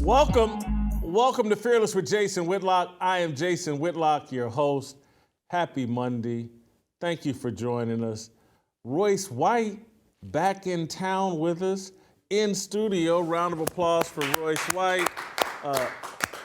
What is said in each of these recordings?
Welcome to Fearless with Jason Whitlock. I am Jason Whitlock, your host. Happy Monday. Thank you for joining us. Royce White back in town with us in studio. Round of applause for Royce White.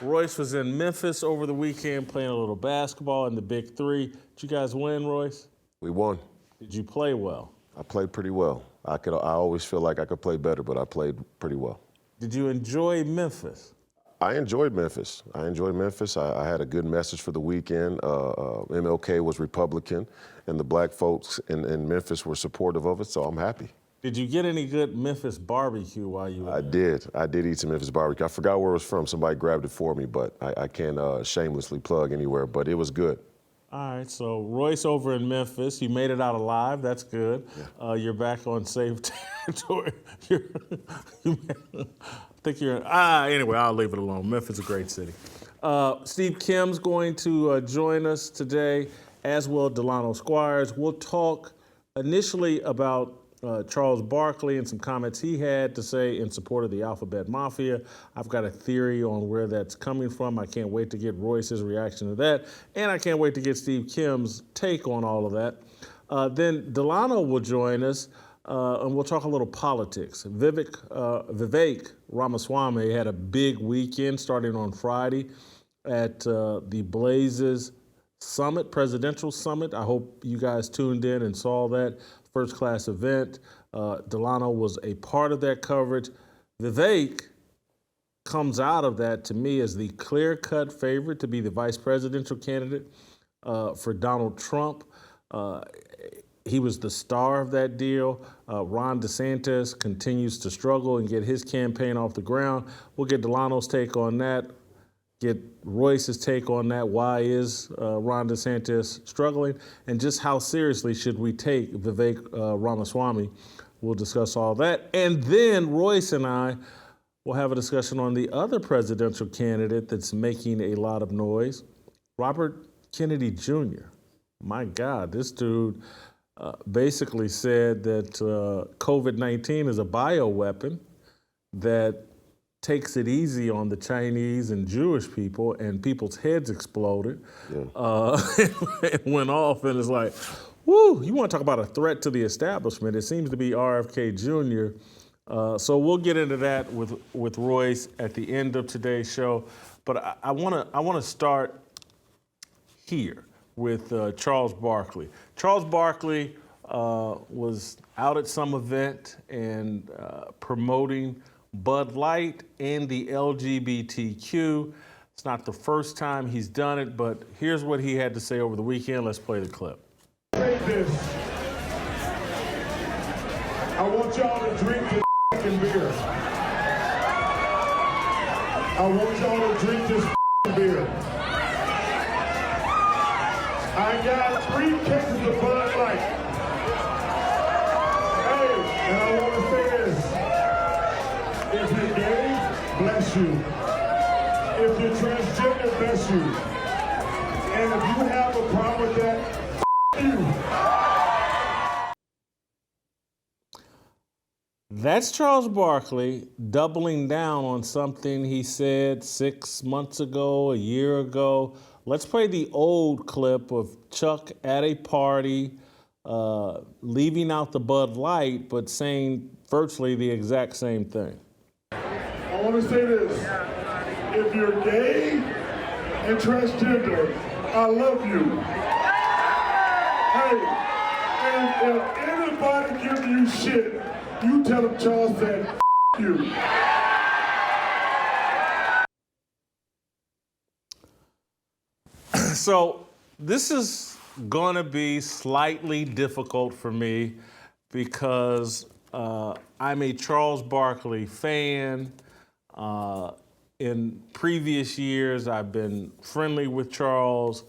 Royce was in Memphis over the weekend playing a little basketball in the Big Three. Did you guys win, Royce? We won. Did you play well? I played pretty well. I always feel like I could play better, but I played pretty well. Did you enjoy Memphis? I enjoyed Memphis. I had a good message for the weekend. MLK was Republican, and the black folks in Memphis were supportive of it, so I'm happy. Did you get any good Memphis barbecue while you were there? I did eat some Memphis barbecue. I forgot where it was from. Somebody grabbed it for me, but I can't shamelessly plug anywhere, but it was good. All right, so Royce over in Memphis, you made it out alive. That's good. Yeah. You're back on safe territory. Anyway, I'll leave it alone. Memphis is a great city. Steve Kim's going to join us today, as will Delano Squires. We'll talk initially about Charles Barkley and some comments he had to say in support of the Alphabet Mafia. I've got a theory on where that's coming from. I can't wait to get Royce's reaction to that. And I can't wait to get Steve Kim's take on all of that. Then Delano will join us, and we'll talk a little politics. Vivek Ramaswamy had a big weekend starting on Friday at the Blazes Summit, Presidential Summit. I hope you guys tuned in and saw that first-class event. Delano was a part of that coverage. Vivek comes out of that, to me, as the clear-cut favorite to be the vice presidential candidate for Donald Trump. He was the star of that deal. Ron DeSantis continues to struggle and get his campaign off the ground. We'll get Delano's take on that, get Royce's take on that. Why is Ron DeSantis struggling? And just how seriously should we take Vivek Ramaswamy? We'll discuss all that. And then Royce and I will have a discussion on the other presidential candidate that's making a lot of noise, Robert Kennedy Jr. My God, this dude basically said that COVID-19 is a bioweapon that takes it easy on the Chinese and Jewish people, and people's heads exploded. Yeah. It went off, and it's like, whoo, you want to talk about a threat to the establishment. It seems to be RFK Jr. So we'll get into that with Royce at the end of today's show. But I want to start here with Charles Barkley. Charles Barkley was out at some event and promoting Bud Light and the LGBTQ. It's not the first time he's done it, but here's what he had to say over the weekend. Let's play the clip. Say this. I want y'all to drink this beer. I want y'all to drink this beer. I got 3 cases of Bud Light. Hey, and I want to say this. If you're gay, bless you. If you're transgender, bless you. And if you have a problem with that, you. That's Charles Barkley doubling down on something he said 6 months ago, a year ago. Let's play the old clip of Chuck at a party, leaving out the Bud Light, but saying virtually the exact same thing. I want to say this. If you're gay and transgender, I love you. Hey, and if anybody gives you shit, you tell them Charles said, you. So this is going to be slightly difficult for me because I'm a Charles Barkley fan. In previous years, I've been friendly with Charles.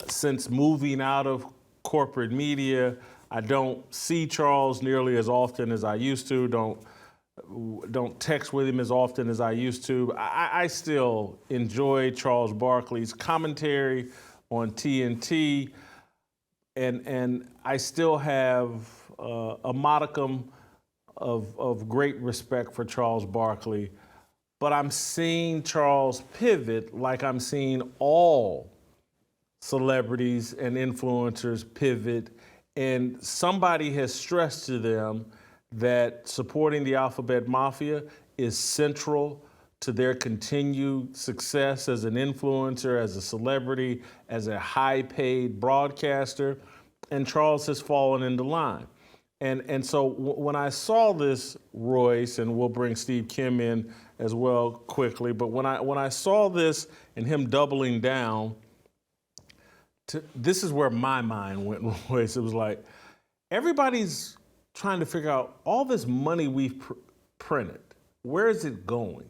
Since moving out of corporate media, I don't see Charles nearly as often as I used to. Don't text with him as often as I used to. I still enjoy Charles Barkley's commentary on TNT, and I still have a modicum of great respect for Charles Barkley. but I'm seeing Charles pivot like I'm seeing all celebrities and influencers pivot, and somebody has stressed to them that supporting the Alphabet Mafia is central to their continued success as an influencer, as a celebrity, as a high-paid broadcaster, and Charles has fallen into line. And so when I saw this, Royce, and we'll bring Steve Kim in as well quickly, but when I saw this and him doubling down, this is where my mind went, Royce. It was like, everybody's trying to figure out all this money we've printed, where is it going?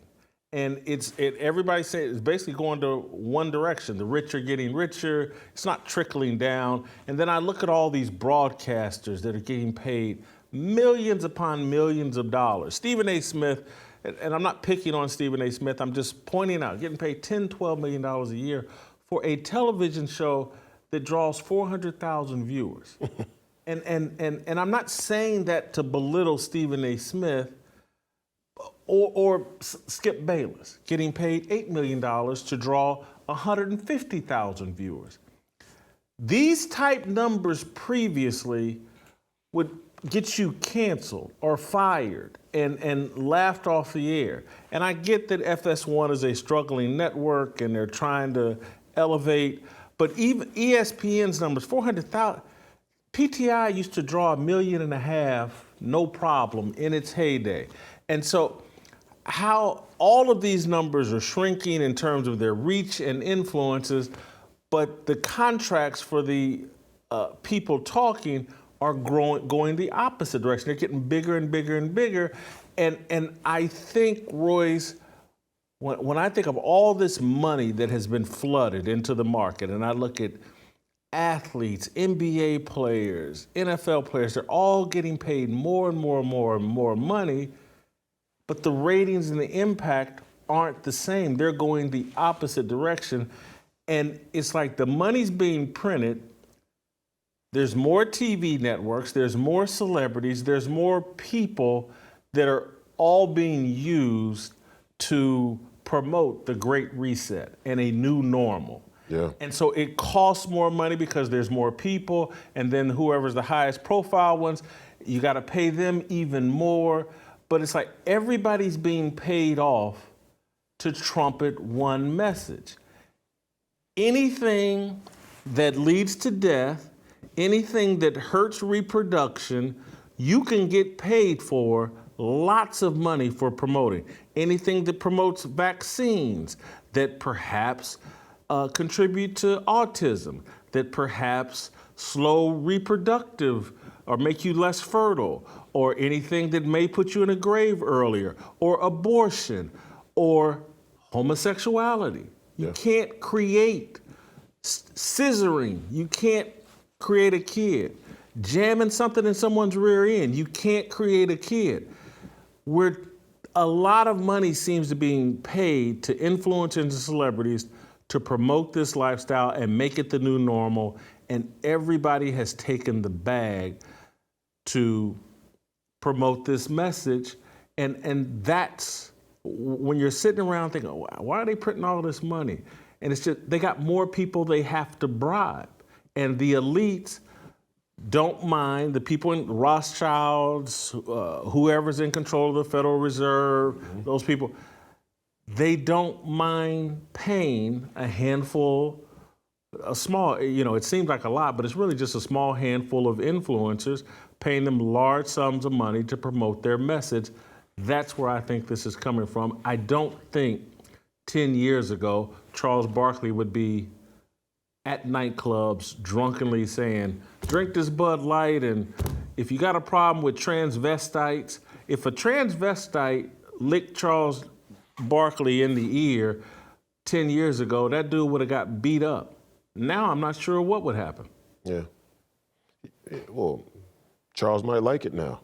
And everybody's saying it's basically going to one direction. The rich are getting richer. It's not trickling down. And then I look at all these broadcasters that are getting paid millions upon millions of dollars. Stephen A. Smith, and I'm not picking on Stephen A. Smith, I'm just pointing out, getting paid $10, $12 million a year for a television show that draws 400,000 viewers. and I'm not saying that to belittle Stephen A. Smith or Skip Bayless, getting paid $8 million to draw 150,000 viewers. These type numbers previously would get you canceled or fired and laughed off the air. And I get that FS1 is a struggling network and they're trying to elevate, but even ESPN's numbers, 400,000, PTI used to draw $1.5 million, no problem, in its heyday. And so how all of these numbers are shrinking in terms of their reach and influences, but the contracts for the people talking are going the opposite direction. They're getting bigger and bigger and bigger. And I think, Royce, when I think of all this money that has been flooded into the market, and I look at athletes, NBA players, NFL players, they're all getting paid more and more and more and more money, but the ratings and the impact aren't the same. They're going the opposite direction. And it's like the money's being printed. There's more TV networks, there's more celebrities, there's more people that are all being used to promote the Great Reset and a new normal. Yeah. And so it costs more money because there's more people, and then whoever's the highest profile ones, you got to pay them even more. But it's like everybody's being paid off to trumpet one message. Anything that leads to death, anything that hurts reproduction, you can get paid for lots of money for promoting. Anything that promotes vaccines, that perhaps contribute to autism, that perhaps slow reproductive or make you less fertile, or anything that may put you in a grave earlier, or abortion, or homosexuality. You can't create scissoring. You can't create a kid. Jamming something in someone's rear end. You can't create a kid. Where a lot of money seems to be being paid to influencers and celebrities to promote this lifestyle and make it the new normal, and everybody has taken the bag to promote this message, and that's when you're sitting around thinking, why are they printing all this money? And it's just, they got more people they have to bribe, and the elites don't mind, the people in Rothschilds, whoever's in control of the Federal Reserve, those people, they don't mind paying a handful, a small, it seems like a lot, but it's really just a small handful of influencers, paying them large sums of money to promote their message. That's where I think this is coming from. I don't think 10 years ago, Charles Barkley would be at nightclubs drunkenly saying, drink this Bud Light, and if you got a problem with transvestites, if a transvestite licked Charles Barkley in the ear 10 years ago, that dude would have got beat up. Now I'm not sure what would happen. Yeah. Well, Charles might like it now.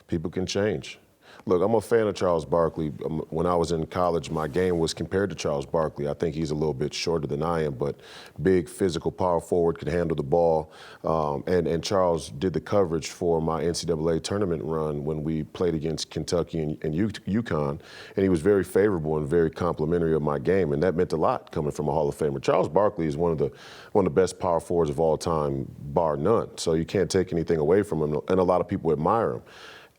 People can change. Look, I'm a fan of Charles Barkley. When I was in college, my game was compared to Charles Barkley. I think he's a little bit shorter than I am, but big, physical, power forward, could handle the ball. And Charles did the coverage for my NCAA tournament run when we played against Kentucky and UConn, and he was very favorable and very complimentary of my game, and that meant a lot coming from a Hall of Famer. Charles Barkley is one of the best power forwards of all time, bar none. So you can't take anything away from him, and a lot of people admire him.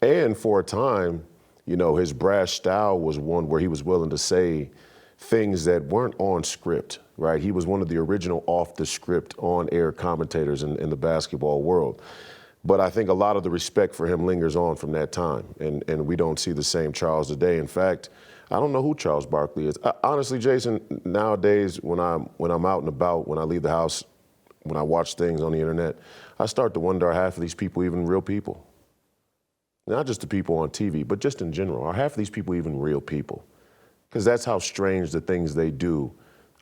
And for a time, you know, his brash style was one where he was willing to say things that weren't on script, right? He was one of the original off-the-script, on-air commentators in the basketball world. But I think a lot of the respect for him lingers on from that time, and we don't see the same Charles today. In fact, I don't know who Charles Barkley is. Honestly, Jason, nowadays when I'm out and about, when I leave the house, when I watch things on the internet, I start to wonder, are half of these people even real people? Not just the people on TV, but just in general. Are half of these people even real people? Because that's how strange the things they do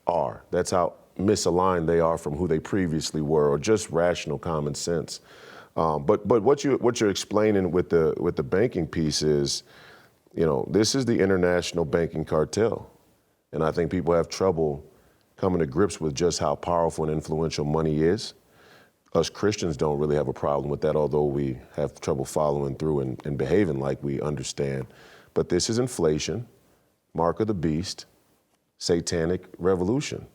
are. That's how misaligned they are from who they previously were, or just rational common sense. But what you're explaining with the banking piece is, you know, this is the international banking cartel, and I think people have trouble coming to grips with just how powerful and influential money is. Us Christians don't really have a problem with that, although we have trouble following through and behaving like we understand. But this is inflation, mark of the beast, satanic revolution.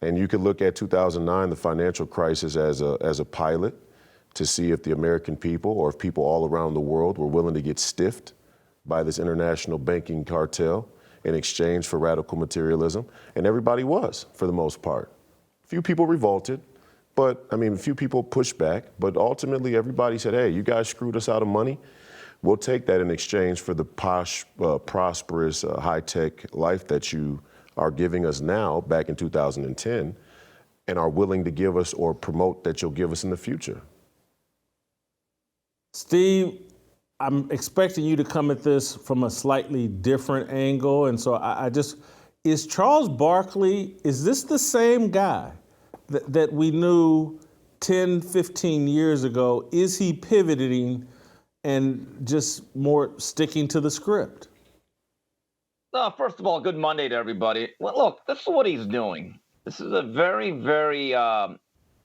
And you could look at 2009, the financial crisis, as a pilot to see if the American people, or if people all around the world, were willing to get stiffed by this international banking cartel in exchange for radical materialism. And everybody was, for the most part. A few people revolted. But, I mean, a few people pushed back, but ultimately everybody said, hey, you guys screwed us out of money. We'll take that in exchange for the posh, prosperous, high-tech life that you are giving us now, back in 2010, and are willing to give us or promote that you'll give us in the future. Steve, I'm expecting you to come at this from a slightly different angle, and so is Charles Barkley, is this the same guy that we knew 10, 15 years ago? Is he pivoting and just more sticking to the script? First of all, good Monday to everybody. Well, look, this is what he's doing. This is a very, very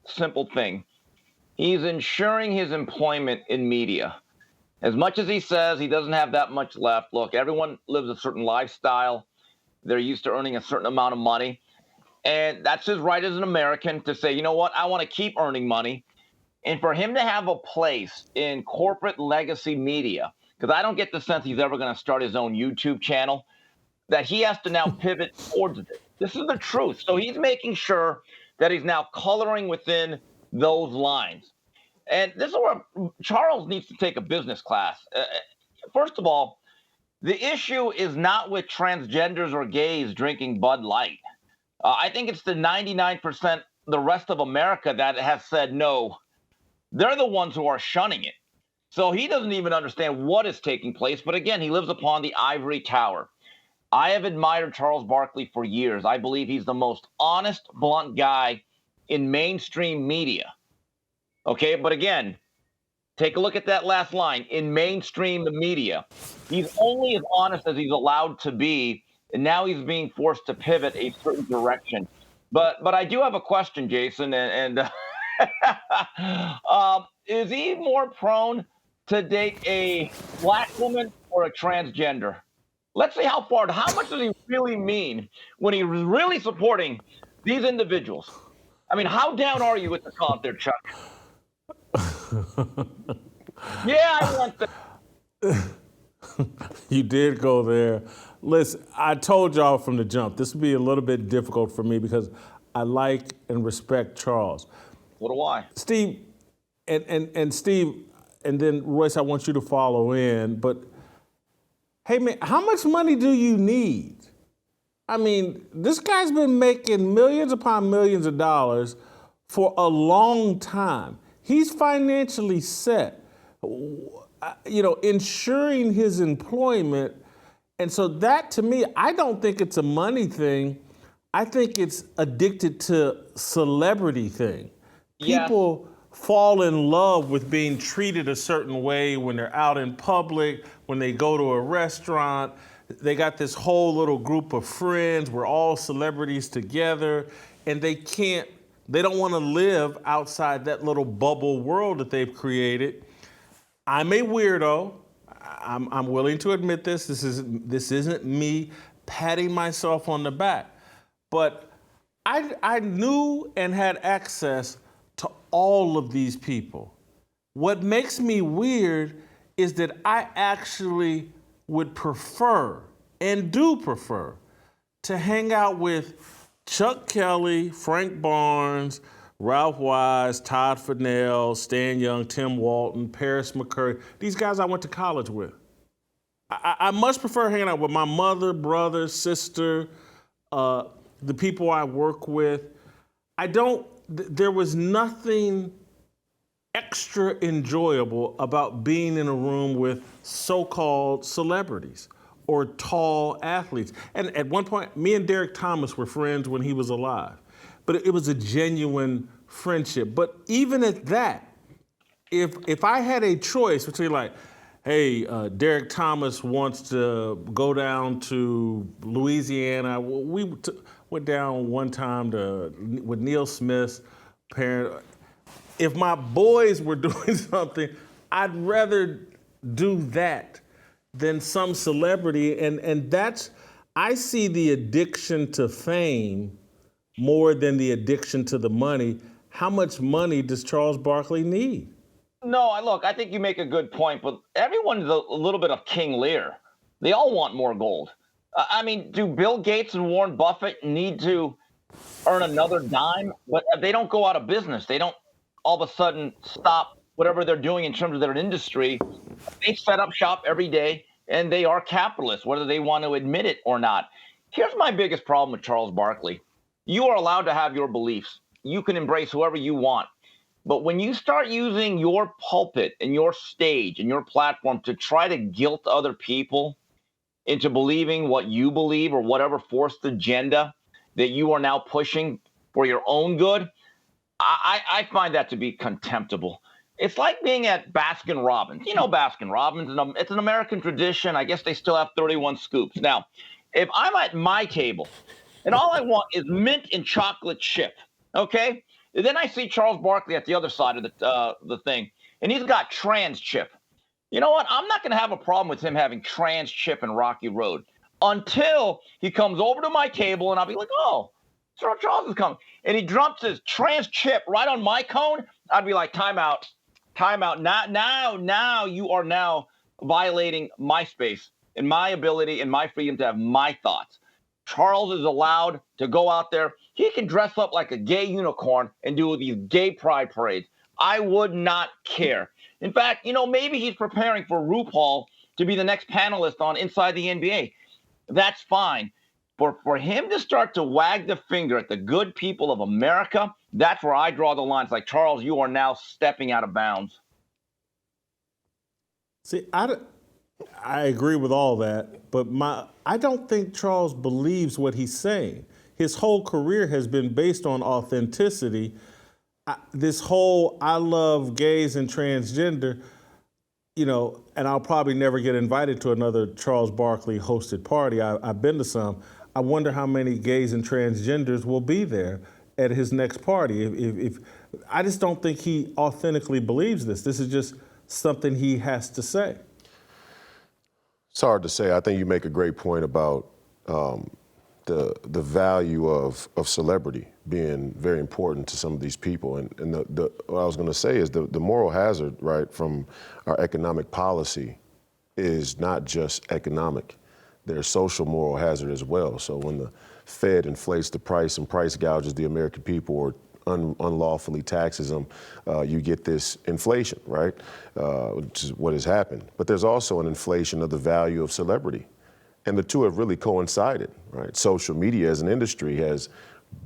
simple thing. He's ensuring his employment in media. As much as he says he doesn't have that much left, look, everyone lives a certain lifestyle. They're used to earning a certain amount of money. And that's his right as an American to say, you know what, I want to keep earning money. And for him to have a place in corporate legacy media, because I don't get the sense he's ever going to start his own YouTube channel, that he has to now pivot towards it. This is the truth. So he's making sure that he's now coloring within those lines. And this is where Charles needs to take a business class. First of all, the issue is not with transgenders or gays drinking Bud Light. I think it's the 99%, the rest of America, that has said no. They're the ones who are shunning it. So he doesn't even understand what is taking place. But again, he lives upon the ivory tower. I have admired Charles Barkley for years. I believe he's the most honest, blunt guy in mainstream media. Okay, but again, take a look at that last line. In mainstream media, he's only as honest as he's allowed to be. And now he's being forced to pivot a certain direction. But I do have a question, Jason, and is he more prone to date a black woman or a transgender? Let's see how much does he really mean when he's really supporting these individuals? I mean, how down are you with the comp there, Chuck? Yeah, I want that. You did go there. Listen, I told y'all from the jump, this would be a little bit difficult for me because I like and respect Charles. What do I? Steve, and Steve, and then Royce, I want you to follow in, but hey man, how much money do you need? I mean, this guy's been making millions upon millions of dollars for a long time. He's financially set, you know, ensuring his employment. And so that, to me, I don't think it's a money thing. I think it's addicted to celebrity thing. People fall in love with being treated a certain way when they're out in public, when they go to a restaurant. They got this whole little group of friends. We're all celebrities together, and they don't want to live outside that little bubble world that they've created. I'm a weirdo. I'm willing to admit this. This isn't me patting myself on the back. But I knew and had access to all of these people. What makes me weird is that I actually would prefer and do prefer to hang out with Chuck Kelly, Frank Barnes, Ralph Wise, Todd Fennell, Stan Young, Tim Walton, Paris McCurry, these guys I went to college with. I much prefer hanging out with my mother, brother, sister, the people I work with. There was nothing extra enjoyable about being in a room with so-called celebrities or tall athletes. And at one point, me and Derek Thomas were friends when he was alive. But it was a genuine friendship. But even at that, if I had a choice between like, hey, Derek Thomas wants to go down to Louisiana. We went down one time with Neil Smith's parent. If my boys were doing something, I'd rather do that than some celebrity. And I see the addiction to fame more than the addiction to the money. How much money does Charles Barkley need? No, I think you make a good point, but everyone's a little bit of King Lear. They all want more gold. I mean, do Bill Gates and Warren Buffett need to earn another dime? But they don't go out of business. They don't all of a sudden stop whatever they're doing in terms of their industry. They set up shop every day, and they are capitalists, whether they want to admit it or not. Here's my biggest problem with Charles Barkley. You are allowed to have your beliefs. You can embrace whoever you want. But when you start using your pulpit and your stage and your platform to try to guilt other people into believing what you believe or whatever forced agenda that you are now pushing for your own good, I find that to be contemptible. It's like being at Baskin Robbins. You know Baskin Robbins, it's an American tradition. I guess they still have 31 scoops. Now, if I'm at my table and all I want is mint and chocolate chip, okay? And then I see Charles Barkley at the other side of the thing, and he's got trans chip. You know what? I'm not going to have a problem with him having trans chip in Rocky Road until he comes over to my table, and I'll be like, oh, Sir Charles is coming. And he dumps his trans chip right on my cone. I'd be like, time out. Now you are now violating my space and my ability and my freedom to have my thoughts. Charles is allowed to go out there. He can dress up like a gay unicorn and do these gay pride parades. I would not care. In fact, maybe he's preparing for RuPaul to be the next panelist on Inside the NBA. That's fine. But for him to start to wag the finger at the good people of America, that's where I draw the lines. Like, Charles, you are now stepping out of bounds. See, I agree with all that, but I don't think Charles believes what he's saying. His whole career has been based on authenticity. This whole I love gays and transgender, and I'll probably never get invited to another Charles Barkley hosted party. I've been to some. I wonder how many gays and transgenders will be there at his next party. If I just don't think he authentically believes this. This is just something he has to say. It's hard to say. I think you make a great point about the value of celebrity being very important to some of these people. And what I was going to say is the moral hazard, right, from our economic policy is not just economic. There's social moral hazard as well. So when the Fed inflates the price and price gouges the American people or unlawfully taxes them, you get this inflation, right? Which is what has happened. But there's also an inflation of the value of celebrity. And the two have really coincided, right? Social media as an industry has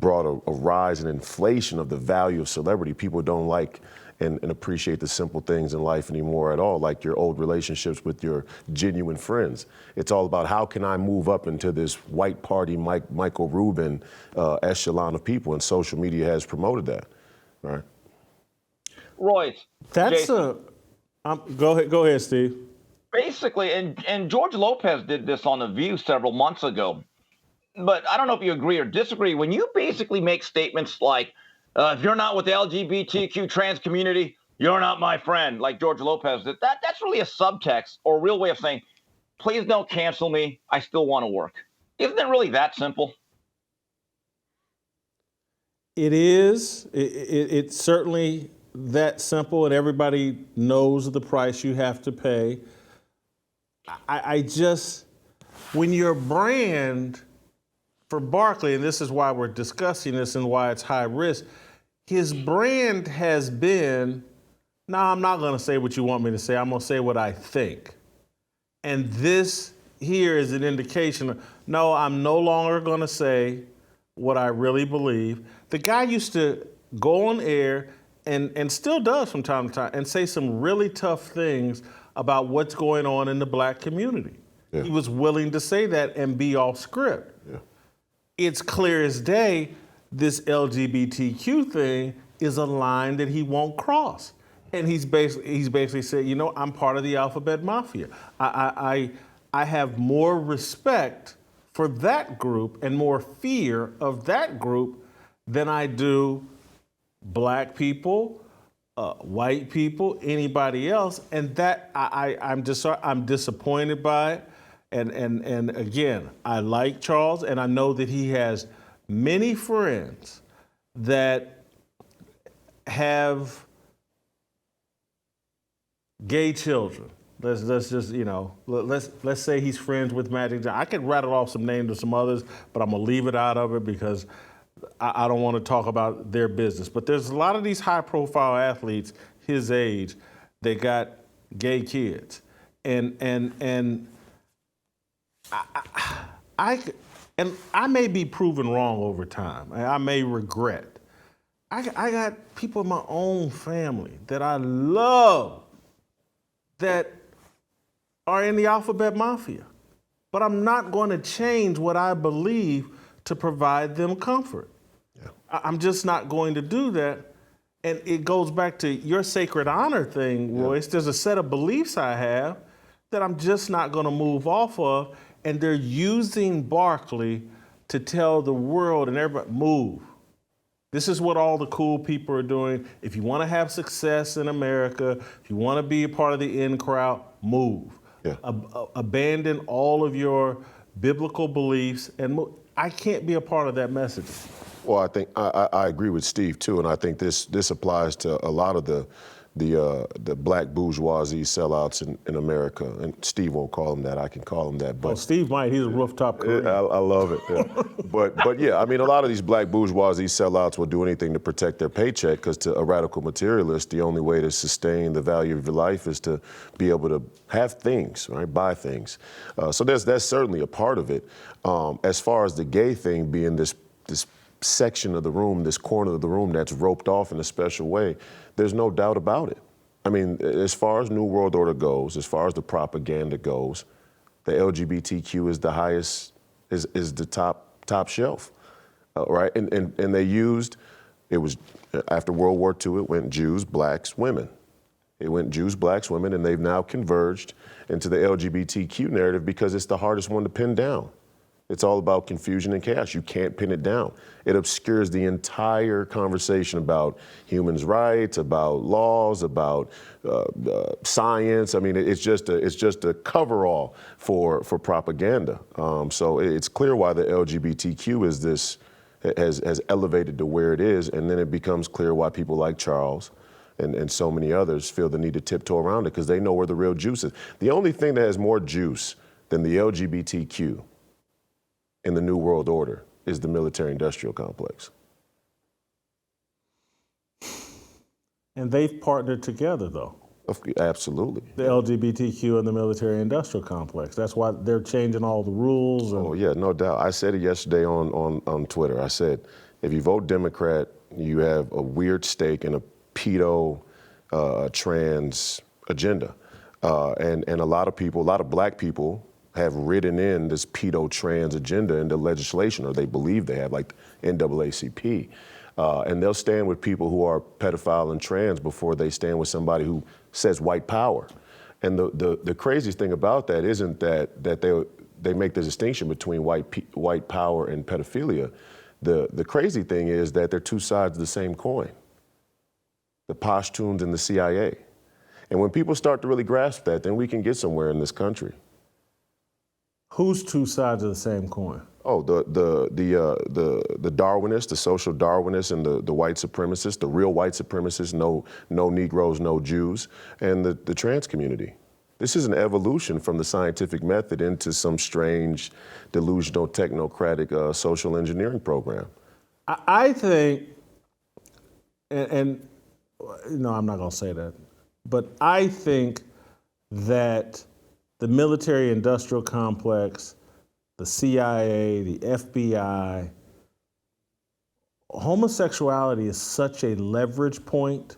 brought a rise in inflation of the value of celebrity. People don't like and appreciate the simple things in life anymore at all, like your old relationships with your genuine friends. It's all about how can I move up into this white party Michael Rubin echelon of people, and social media has promoted that, right? Royce, That's Jason, go ahead, Steve. basically, and George Lopez did this on The View several months ago. But I don't know if you agree or disagree. When you basically make statements like, if you're not with the LGBTQ trans community, you're not my friend, like George Lopez did, that's really a subtext or a real way of saying, please don't cancel me. I still want to work. Isn't it really that simple? It is. It's certainly that simple, and everybody knows the price you have to pay. I just, when your brand for Barkley, and this is why we're discussing this and why it's high risk, his brand has been, no, I'm not going to say what you want me to say. I'm going to say what I think. And this here is an indication of, no, I'm no longer going to say what I really believe. The guy used to go on air and still does from time to time and say some really tough things about what's going on in the black community. Yeah. He was willing to say that and be off script. Yeah. It's clear as day this LGBTQ thing is a line that he won't cross. And he's basically said, you know, I'm part of the Alphabet Mafia. I have more respect for that group and more fear of that group than I do black people, white people, anybody else. And that I'm disappointed by it. And again, I like Charles, and I know that he has many friends that have gay children. Let's just, you know, let's say he's friends with Magic Johnson. I could rattle off some names of some others, but I'm gonna leave it out of it because I don't want to talk about their business. But there's a lot of these high-profile athletes his age that got gay kids, and I may be proven wrong over time. I may regret. I got people in my own family that I love that are in the Alphabet Mafia, but I'm not going to change what I believe to provide them comfort. Yeah. I'm just not going to do that. And it goes back to your sacred honor thing, Royce. Yeah. There's a set of beliefs I have that I'm just not going to move off of. And they're using Barkley to tell the world and everybody, move. This is what all the cool people are doing. If you want to have success in America, if you want to be a part of the in crowd, move. Yeah. Abandon all of your biblical beliefs and move. I can't be a part of that message. Well, I think I agree with Steve too, and I think this applies to a lot of the black bourgeoisie sellouts in America. And Steve won't call him that. I can call him that. But Steve might. He's a rooftop career. I love it. Yeah. but yeah, I mean, a lot of these black bourgeoisie sellouts will do anything to protect their paycheck, because to a radical materialist, the only way to sustain the value of your life is to be able to have things, right? Buy things. So that's certainly a part of it. As far as the gay thing being this section of the room, this corner of the room that's roped off in a special way, there's no doubt about it. I mean, as far as New World Order goes, as far as the propaganda goes, the LGBTQ is the highest, is the top shelf, right? And they used, it was after World War II, it went Jews, blacks, women. It went Jews, blacks, women, and they've now converged into the LGBTQ narrative because it's the hardest one to pin down. It's all about confusion and chaos. You can't pin it down. It obscures the entire conversation about human rights, about laws, about science. I mean, it's just a coverall for propaganda. So it's clear why the LGBTQ has elevated to where it is, and then it becomes clear why people like Charles and so many others feel the need to tiptoe around it, because they know where the real juice is. The only thing that has more juice than the LGBTQ in the New World Order is the military-industrial complex. And they've partnered together, though. Absolutely. The LGBTQ and the military-industrial complex. That's why they're changing all the rules. Oh, yeah, no doubt. I said it yesterday on Twitter. I said, if you vote Democrat, you have a weird stake in a pedo trans agenda. And a lot of black people have written in this pedo trans agenda into legislation, or they believe they have, like NAACP. And they'll stand with people who are pedophile and trans before they stand with somebody who says white power. And the craziest thing about that isn't that they make the distinction between white power and pedophilia. The crazy thing is that they're two sides of the same coin. The Pashtuns and the CIA. And when people start to really grasp that, then we can get somewhere in this country. Who's two sides of the same coin? Oh, the Darwinists, the social Darwinists, and the white supremacists, the real white supremacists, no Negroes, no Jews, and the trans community. This is an evolution from the scientific method into some strange, delusional, technocratic social engineering program. I think, and no, I'm not going to say that, but I think that the military-industrial complex, the CIA, the FBI, homosexuality is such a leverage point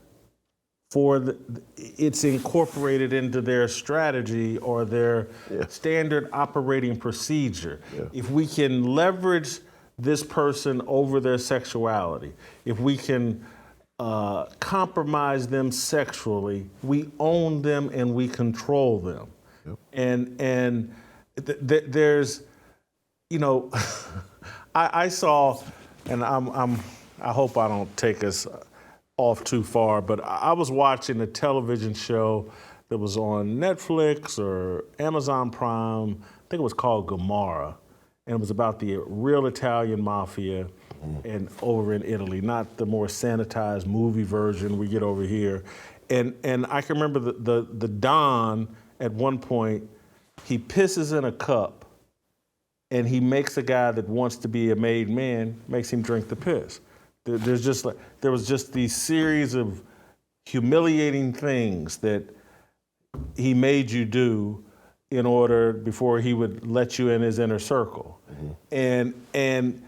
for it's incorporated into their strategy or their standard operating procedure. Yeah. If we can leverage this person over their sexuality, if we can compromise them sexually, we own them and we control them. Yep. And there's, you know, I saw, and I hope I don't take us off too far, but I was watching a television show that was on Netflix or Amazon Prime. I think it was called Gomorrah, and it was about the real Italian mafia and over in Italy, not the more sanitized movie version we get over here. And I can remember the Don at one point, he pisses in a cup and he makes a guy that wants to be a made man, makes him drink the piss. There was just these series of humiliating things that he made you do in order before he would let you in his inner circle. Mm-hmm. And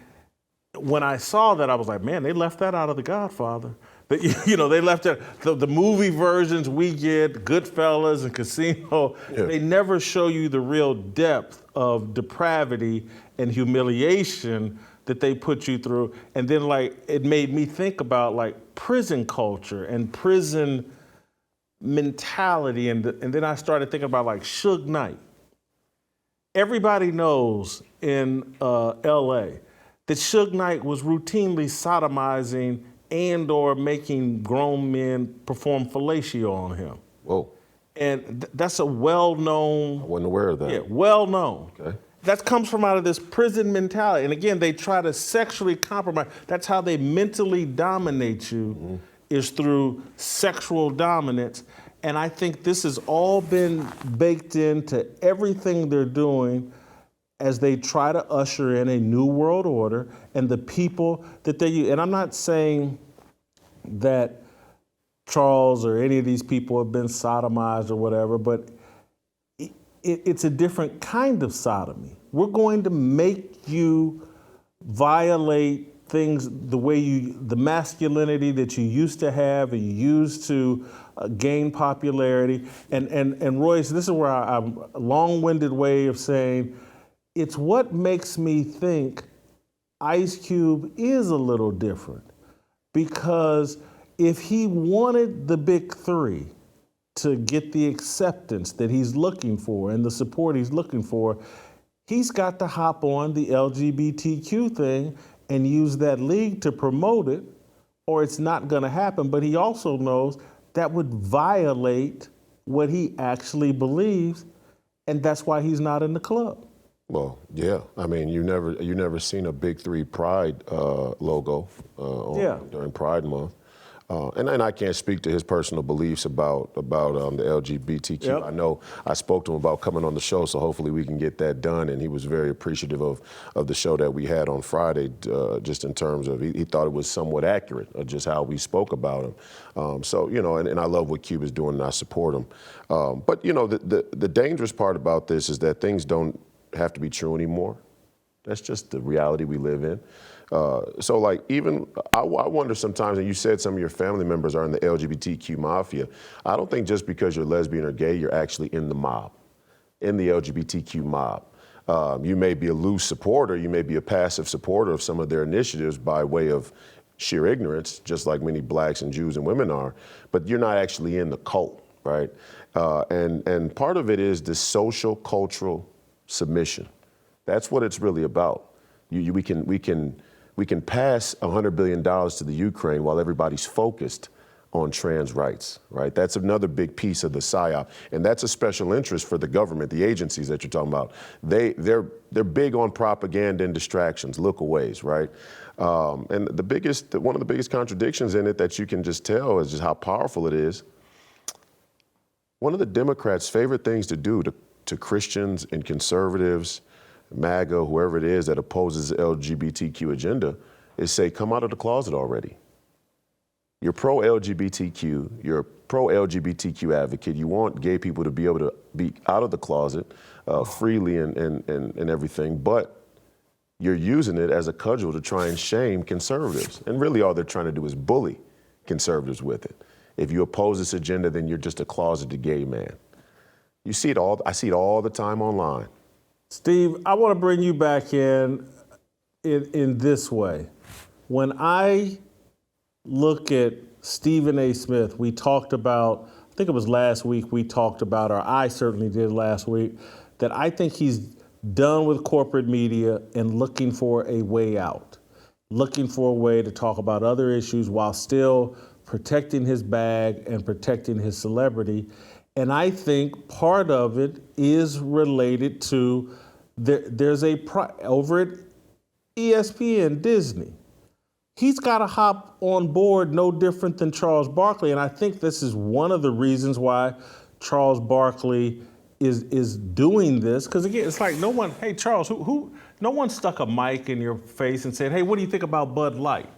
when I saw that, I was like, man, they left that out of The Godfather. But, you know, they left it, the movie versions we get, Goodfellas and Casino, they never show you the real depth of depravity and humiliation that they put you through. And then, like, it made me think about, like, prison culture and prison mentality. And then I started thinking about, like, Suge Knight. Everybody knows in L.A. that Suge Knight was routinely sodomizing and or making grown men perform fellatio on him. Whoa. And that's a well-known... I wasn't aware of that. Yeah, well-known. Okay. That comes from out of this prison mentality. And again, they try to sexually compromise. That's how they mentally dominate you, is through sexual dominance. And I think this has all been baked into everything they're doing as they try to usher in a new world order and the people that they use. And I'm not saying that Charles or any of these people have been sodomized or whatever, but it's a different kind of sodomy. We're going to make you violate things the masculinity that you used to have and you used to gain popularity. And Royce, this is where I'm a long-winded way of saying, it's what makes me think Ice Cube is a little different. Because if he wanted the big three to get the acceptance that he's looking for and the support he's looking for, he's got to hop on the LGBTQ thing and use that league to promote it, or it's not going to happen. But he also knows that would violate what he actually believes, and that's why he's not in the club. Well, yeah. I mean, you never seen a Big Three Pride logo during Pride Month, and I can't speak to his personal beliefs about the LGBTQ. Yep. I know I spoke to him about coming on the show, so hopefully we can get that done. And he was very appreciative of the show that we had on Friday, just in terms of he thought it was somewhat accurate of just how we spoke about him. So you know, and I love what Cube is doing, and I support him. But you know, the dangerous part about this is that things don't have to be true anymore. That's just the reality we live in. So like even, I wonder sometimes, and you said some of your family members are in the LGBTQ mafia. I don't think just because you're lesbian or gay, you're actually in the mob, in the LGBTQ mob. You may be a loose supporter, you may be a passive supporter of some of their initiatives by way of sheer ignorance, just like many blacks and Jews and women are, but you're not actually in the cult, right? And part of it is the social cultural submission. That's what it's really about. We can pass $100 billion to the Ukraine while everybody's focused on trans rights, right? That's another big piece of the PSYOP, and that's a special interest for the government, the agencies that you're talking about. They're big on propaganda and distractions, look-aways, right? And one of the biggest contradictions in it that you can just tell is just how powerful it is. One of the Democrats' favorite things to do to Christians and conservatives, MAGA, whoever it is that opposes the LGBTQ agenda, is say, come out of the closet already. You're pro-LGBTQ, you're a pro-LGBTQ advocate, you want gay people to be able to be out of the closet freely and everything, but you're using it as a cudgel to try and shame conservatives. And really all they're trying to do is bully conservatives with it. If you oppose this agenda, then you're just a closeted gay man. You see it all, I see it all the time online. Steve, I want to bring you back in this way. When I look at Stephen A. Smith, we talked about, I think it was last week, we talked about, or I certainly did last week, that I think he's done with corporate media and looking for a way out, looking for a way to talk about other issues while still protecting his bag and protecting his celebrity. And I think part of it is related to there's over at ESPN, Disney. He's got to hop on board no different than Charles Barkley. And I think this is one of the reasons why Charles Barkley is doing this. Because again, it's like no one, hey, Charles, no one stuck a mic in your face and said, hey, what do you think about Bud Light?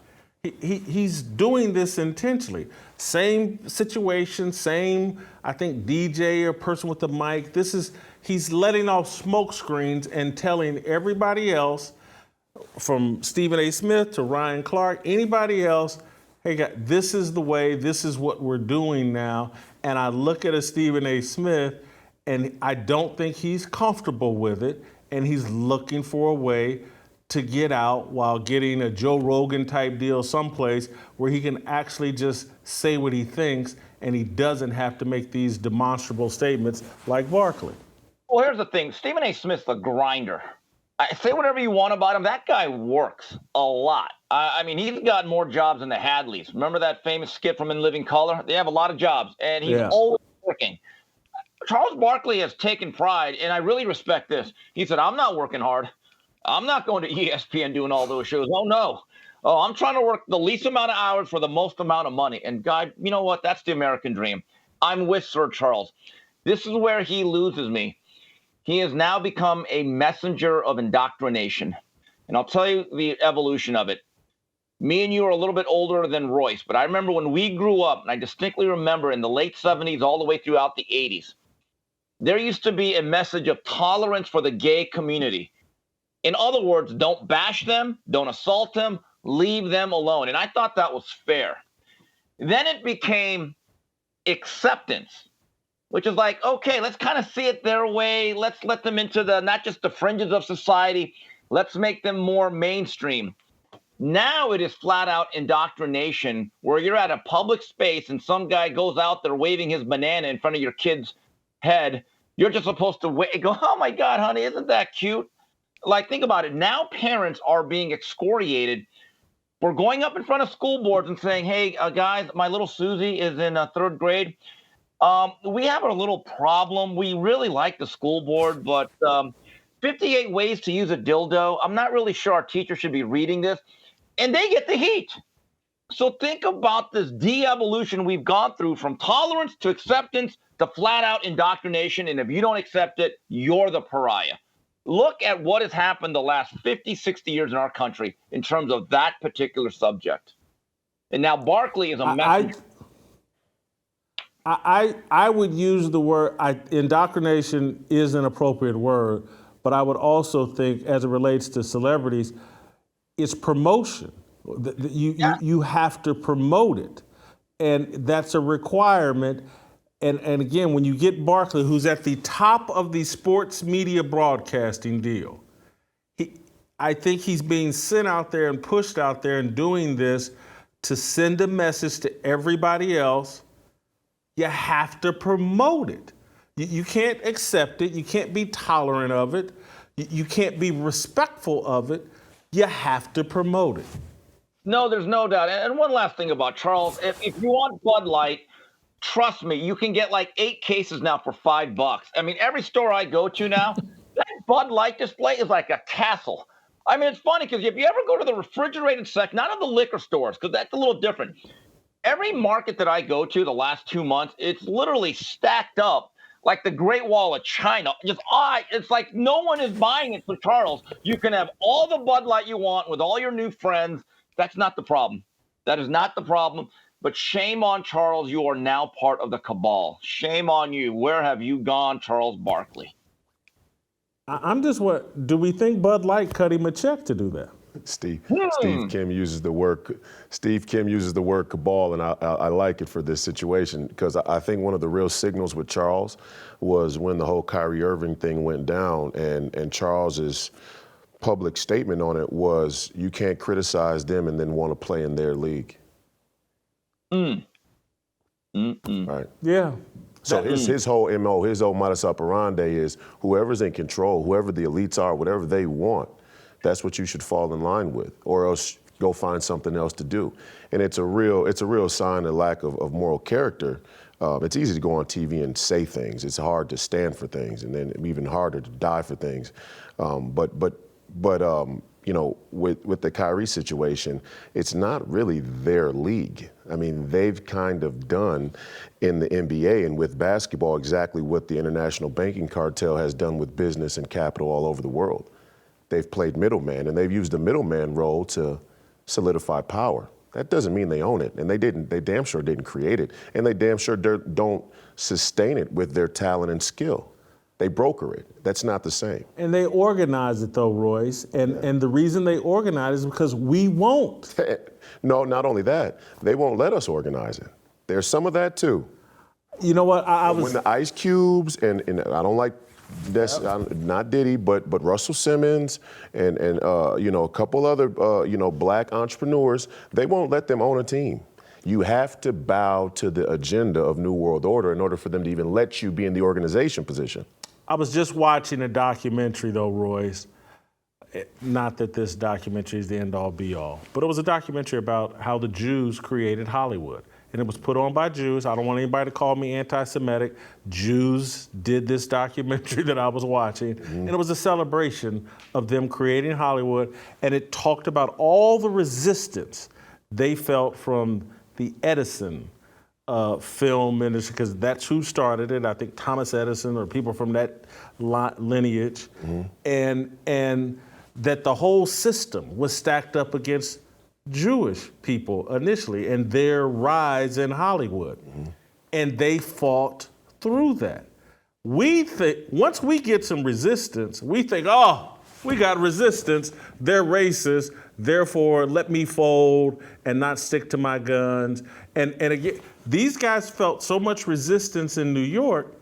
He's doing this intentionally. Same situation, same, I think, DJ or person with the mic. He's letting off smoke screens and telling everybody else, from Stephen A. Smith to Ryan Clark, anybody else, hey, guys, this is the way, this is what we're doing now. And I look at a Stephen A. Smith, and I don't think he's comfortable with it, and he's looking for a way to get out while getting a Joe Rogan type deal someplace where he can actually just say what he thinks and he doesn't have to make these demonstrable statements like Barkley. Well, here's the thing. Stephen A. Smith's a grinder. Say whatever you want about him. That guy works a lot. I mean, he's got more jobs than the Hadleys. Remember that famous skit from In Living Color? They have a lot of jobs, and he's always working. Charles Barkley has taken pride, and I really respect this. He said, I'm not working hard. I'm not going to ESPN doing all those shows. Oh, no. Oh, I'm trying to work the least amount of hours for the most amount of money. And God, you know what? That's the American dream. I'm with Sir Charles. This is where he loses me. He has now become a messenger of indoctrination. And I'll tell you the evolution of it. Me and you are a little bit older than Royce, but I remember when we grew up, and I distinctly remember in the late 70s all the way throughout the 80s, there used to be a message of tolerance for the gay community. In other words, don't bash them, don't assault them, leave them alone. And I thought that was fair. Then it became acceptance, which is like, okay, let's kind of see it their way. Let's let them into not just the fringes of society. Let's make them more mainstream. Now it is flat out indoctrination where you're at a public space and some guy goes out there waving his banana in front of your kid's head. You're just supposed to wait and go, oh my God, honey, isn't that cute? Like, think about it. Now parents are being excoriated for going up in front of school boards and saying, hey, guys, my little Susie is in third grade. We have a little problem. We really like the school board, but 58 ways to use a dildo. I'm not really sure our teacher should be reading this. And they get the heat. So think about this de-evolution we've gone through from tolerance to acceptance to flat out indoctrination. And if you don't accept it, you're the pariah. Look at what has happened the last 50, 60 years in our country in terms of that particular subject. And now Barkley is a messenger. I would use the word, indoctrination is an appropriate word, but I would also think, as it relates to celebrities, it's promotion. You have to promote it. And that's a requirement. And again, when you get Barkley, who's at the top of the sports media broadcasting deal, I think he's being sent out there and pushed out there and doing this to send a message to everybody else, you have to promote it. You can't accept it. You can't be tolerant of it. You can't be respectful of it. You have to promote it. No, there's no doubt. And one last thing about Charles, if you want Bud Light, trust me, you can get like 8 cases now for $5. I mean, every store I go to now, that Bud Light display is like a castle. I mean, it's funny because if you ever go to the refrigerated section, not in the liquor stores, because that's a little different. Every market that I go to the last 2 months, it's literally stacked up like the Great Wall of China. It's like no one is buying it for Charles. You can have all the Bud Light you want with all your new friends. That's not the problem. That is not the problem. But shame on Charles. You are now part of the cabal. Shame on you. Where have you gone, Charles Barkley? I'm just do we think Bud Light cut him a check to do that? Steve Kim uses the word cabal, and I like it for this situation because I think one of the real signals with Charles was when the whole Kyrie Irving thing went down, and Charles's public statement on it was, you can't criticize them and then want to play in their league. Right. Yeah. So his whole MO, his whole modus operandi is whoever's in control, whoever the elites are, whatever they want, that's what you should fall in line with, or else go find something else to do. And it's a real sign of lack of moral character. It's easy to go on TV and say things. It's hard to stand for things, and then even harder to die for things. But you know, with the Kyrie situation, it's not really their league. I mean, they've kind of done in the NBA and with basketball exactly what the international banking cartel has done with business and capital all over the world. They've played middleman, and they've used the middleman role to solidify power. That doesn't mean they own it, and they damn sure didn't create it, and they damn sure don't sustain it with their talent and skill. They broker it. That's not the same. And they organize it though, Royce, and the reason they organize it is because we won't. No, not only that, they won't let us organize it. There's some of that too. You know what, when the Ice Cubes, and I don't like that's not Diddy, but Russell Simmons and you know, a couple other you know, black entrepreneurs, they won't let them own a team. You have to bow to the agenda of New World Order in order for them to even let you be in the organization position. I was just watching a documentary though, Royce. Not that this documentary is the end all be all, but it was a documentary about how the Jews created Hollywood. And it was put on by Jews. I don't want anybody to call me anti-Semitic. Jews did this documentary that I was watching. And it was a celebration of them creating Hollywood. And it talked about all the resistance they felt from the Edison film industry, because that's who started it. I think Thomas Edison or people from that lineage. And that the whole system was stacked up against Jewish people initially and their rise in Hollywood. And they fought through that. We think, once we get some resistance, we think, oh, we got resistance, they're racist, therefore let me fold and not stick to my guns. And again, these guys felt so much resistance in New York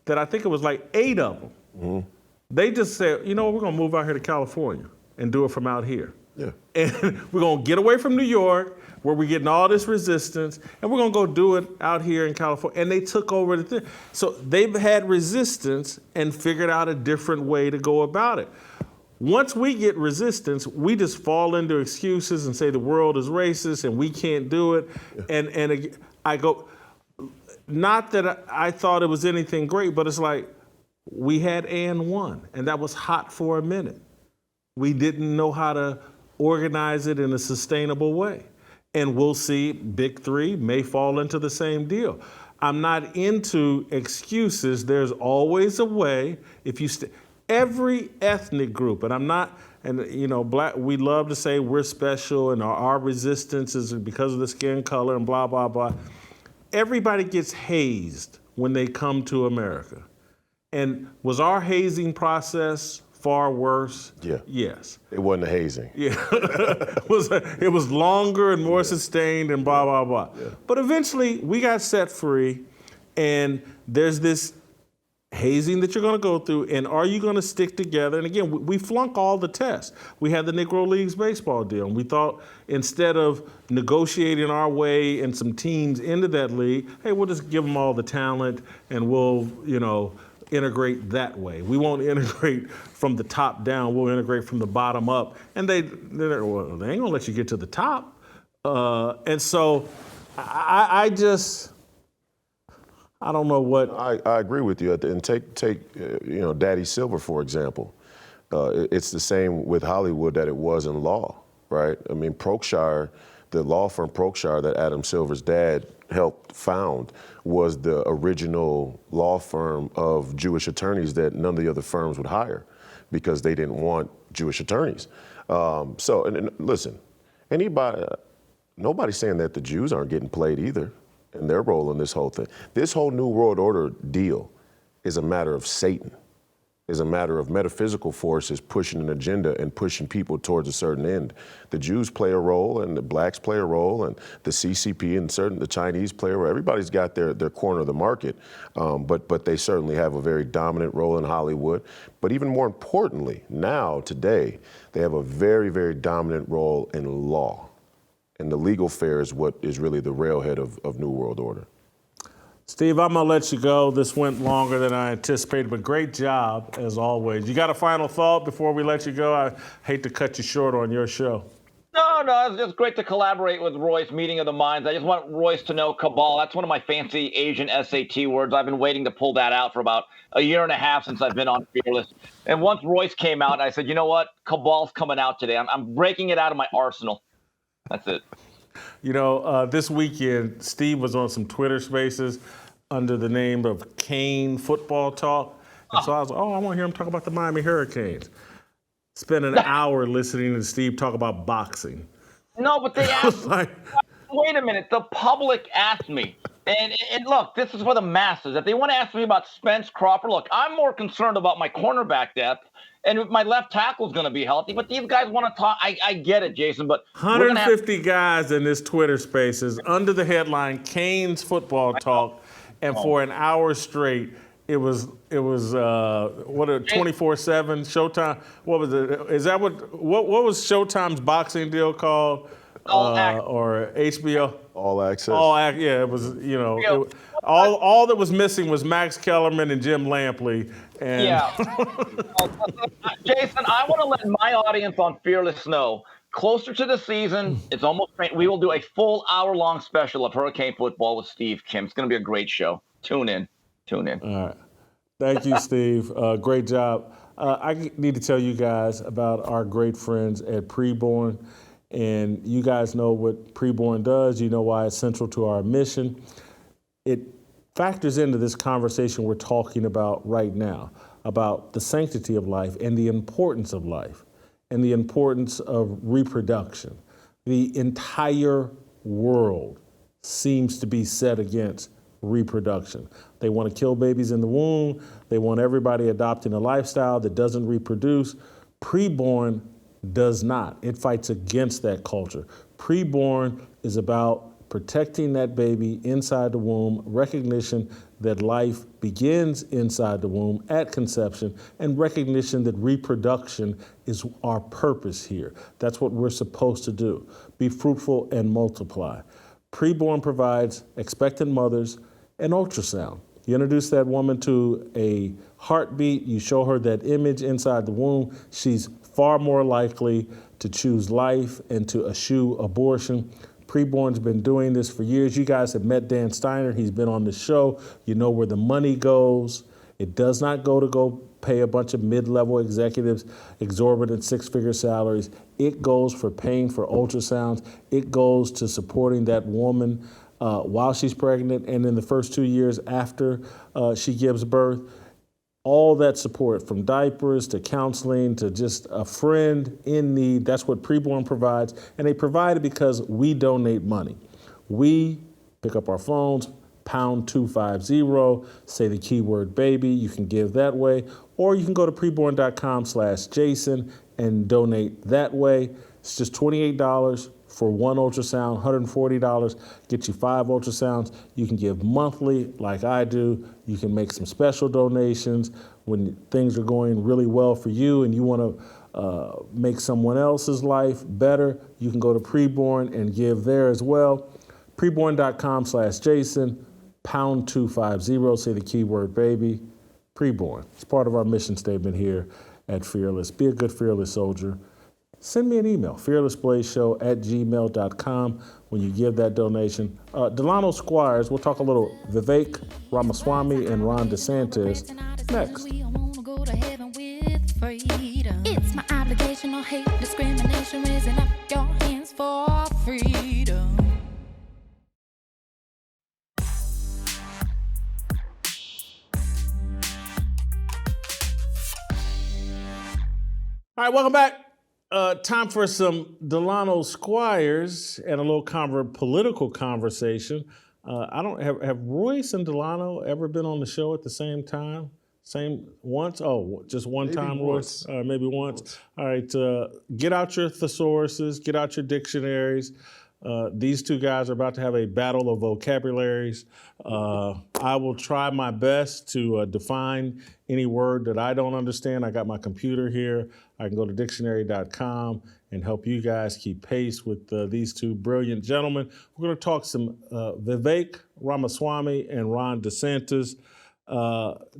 that I think it was like 8 of them. They just said, you know what, we're gonna move out here to California and do it from out here. Yeah. And we're gonna get away from New York, where we're getting all this resistance, and we're gonna go do it out here in California. And they took over the thing. So they've had resistance and figured out a different way to go about it. Once we get resistance, we just fall into excuses and say the world is racist and we can't do it. And I go, not that I thought it was anything great, but it's like we had and won, and that was hot for a minute. We didn't know how to organize it in a sustainable way. And we'll see Big Three may fall into the same deal. I'm not into excuses. There's always a way. If you every ethnic group, and I'm not, and you know, black, we love to say we're special and our resistance is because of the skin color and blah, blah, blah. Everybody gets hazed when they come to America. And was our hazing process far worse? Yeah. Yes. It wasn't a hazing. Yeah. It was longer and more sustained and blah, blah, blah. Yeah. But eventually we got set free, and there's this hazing that you're going to go through, and are you going to stick together? And again, we flunk all the tests. We had the Negro Leagues baseball deal, and we thought instead of negotiating our way and some teams into that league, hey, we'll just give them all the talent and we'll, integrate that way. We won't integrate from the top down. We'll integrate from the bottom up. And they ain't gonna let you get to the top. And so I don't know what. I agree with you. And take Daddy Silver, for example. It's the same with Hollywood that it was in law, right? I mean, Prokshire, the law firm Prokshire that Adam Silver's dad helped found, was the original law firm of Jewish attorneys that none of the other firms would hire because they didn't want Jewish attorneys. And listen, nobody's saying that the Jews aren't getting played either in their role in this whole thing. This whole New World Order deal is a matter of Satan, is a matter of metaphysical forces pushing an agenda and pushing people towards a certain end. The Jews play a role, and the blacks play a role, and the CCP and the Chinese play a role. Everybody's got their corner of the market, but they certainly have a very dominant role in Hollywood. But even more importantly, now, today, they have a very, very dominant role in law. And the legal fair is what is really the railhead of New World Order. Steve, I'm going to let you go. This went longer than I anticipated, but great job, as always. You got a final thought before we let you go? I hate to cut you short on your show. No, it's just great to collaborate with Royce, meeting of the minds. I just want Royce to know cabal. That's one of my fancy Asian SAT words. I've been waiting to pull that out for about a year and a half since I've been on Fearless. And once Royce came out, I said, you know what? Cabal's coming out today. I'm breaking it out of my arsenal. That's it. This weekend, Steve was on some Twitter Spaces under the name of Kane Football Talk. And so I was like, I want to hear him talk about the Miami Hurricanes. Spent an hour listening to Steve talk about boxing. No, but they asked me, wait a minute, the public asked me. And look, this is for the masses. If they want to ask me about Spence Crawford, look, I'm more concerned about my cornerback depth. And my left tackle is going to be healthy, but these guys want to talk. I get it, Jason, but 150 guys in this Twitter Spaces under the headline Kane's Football Talk, and for an hour straight, it was 24/7 Showtime. What was it? Is that what was Showtime's boxing deal called? Or HBO? All Access. Yeah, it was. All that was missing was Max Kellerman and Jim Lampley. And Jason, I want to let my audience on Fearless know, closer to the season, it's almost, we will do a full hour-long special of Hurricane football with Steve Kim. It's going to be a great show. Tune in. All right. Thank you, Steve. Great job. I need to tell you guys about our great friends at Preborn. And you guys know what Preborn does. You know why it's central to our mission. It factors into this conversation we're talking about right now, about the sanctity of life and the importance of life and the importance of reproduction. The entire world seems to be set against reproduction. They want to kill babies in the womb. They want everybody adopting a lifestyle that doesn't reproduce. Preborn does not. It fights against that culture. Preborn is about protecting that baby inside the womb, recognition that life begins inside the womb at conception, and recognition that reproduction is our purpose here. That's what we're supposed to do. Be fruitful and multiply. Preborn provides expectant mothers an ultrasound. You introduce that woman to a heartbeat, you show her that image inside the womb, she's far more likely to choose life and to eschew abortion. Preborn's been doing this for years. You guys have met Dan Steiner. He's been on the show. You know where the money goes. It does not go pay a bunch of mid-level executives exorbitant six-figure salaries. It goes for paying for ultrasounds. It goes to supporting that woman while she's pregnant and in the first 2 years after she gives birth. All that support, from diapers to counseling to just a friend in need, that's what Preborn provides. And they provide it because we donate money. We pick up our phones, pound 250, say the keyword baby. You can give that way, or you can go to preborn.com/Jason and donate that way. It's just $28 for one ultrasound, $140 get you 5 ultrasounds. You can give monthly like I do. You can make some special donations when things are going really well for you and you want to make someone else's life better. You can go to Preborn and give there as well. Preborn.com/Jason, pound 250, say the keyword baby. Preborn. It's part of our mission statement here at Fearless. Be a good Fearless soldier. Send me an email, fearlessblazeshow@gmail.com when you give that donation. Delano Squires, we'll talk a little Vivek Ramaswamy and Ron DeSantis next. It's my obligation, no hate, discrimination, raising up your hands for freedom. All right, welcome back. Time for some Delano Squires and a little political conversation. Have Royce and Delano ever been on the show at the same time? Same once? Oh, just one Maybe time, once. Royce? Maybe once. All right, get out your thesauruses, get out your dictionaries. These two guys are about to have a battle of vocabularies. I will try my best to define any word that I don't understand. I got my computer here. I can go to dictionary.com and help you guys keep pace with these two brilliant gentlemen. We're going to talk some Vivek Ramaswamy and Ron DeSantis.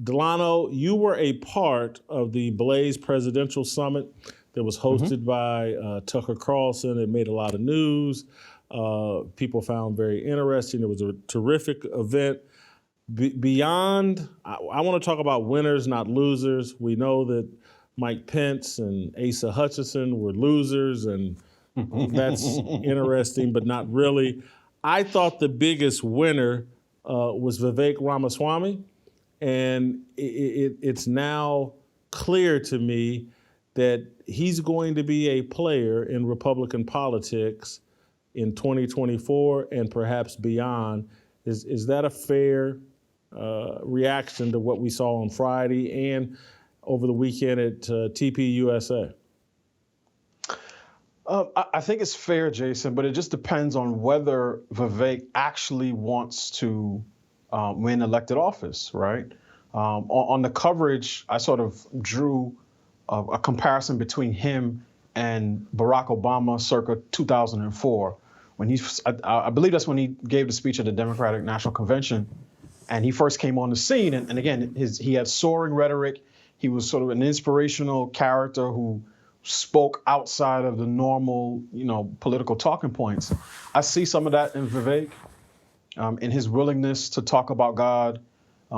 Delano, you were a part of the Blaze Presidential Summit that was hosted by Tucker Carlson. It made a lot of news. People found very interesting. It was a terrific event. Beyond, I want to talk about winners, not losers. We know that Mike Pence and Asa Hutchinson were losers, and that's interesting, but not really. I thought the biggest winner was Vivek Ramaswamy, and it's now clear to me that he's going to be a player in Republican politics in 2024 and perhaps beyond. Is that a fair reaction to what we saw on Friday and over the weekend at TPUSA? I think it's fair, Jason, but it just depends on whether Vivek actually wants to win elected office, right? On the coverage, I sort of drew a comparison between him and Barack Obama circa 2004. When I believe that's when he gave the speech at the Democratic National Convention, and he first came on the scene. And again, he had soaring rhetoric. He was sort of an inspirational character who spoke outside of the normal, political talking points. I see some of that in Vivek, in his willingness to talk about God,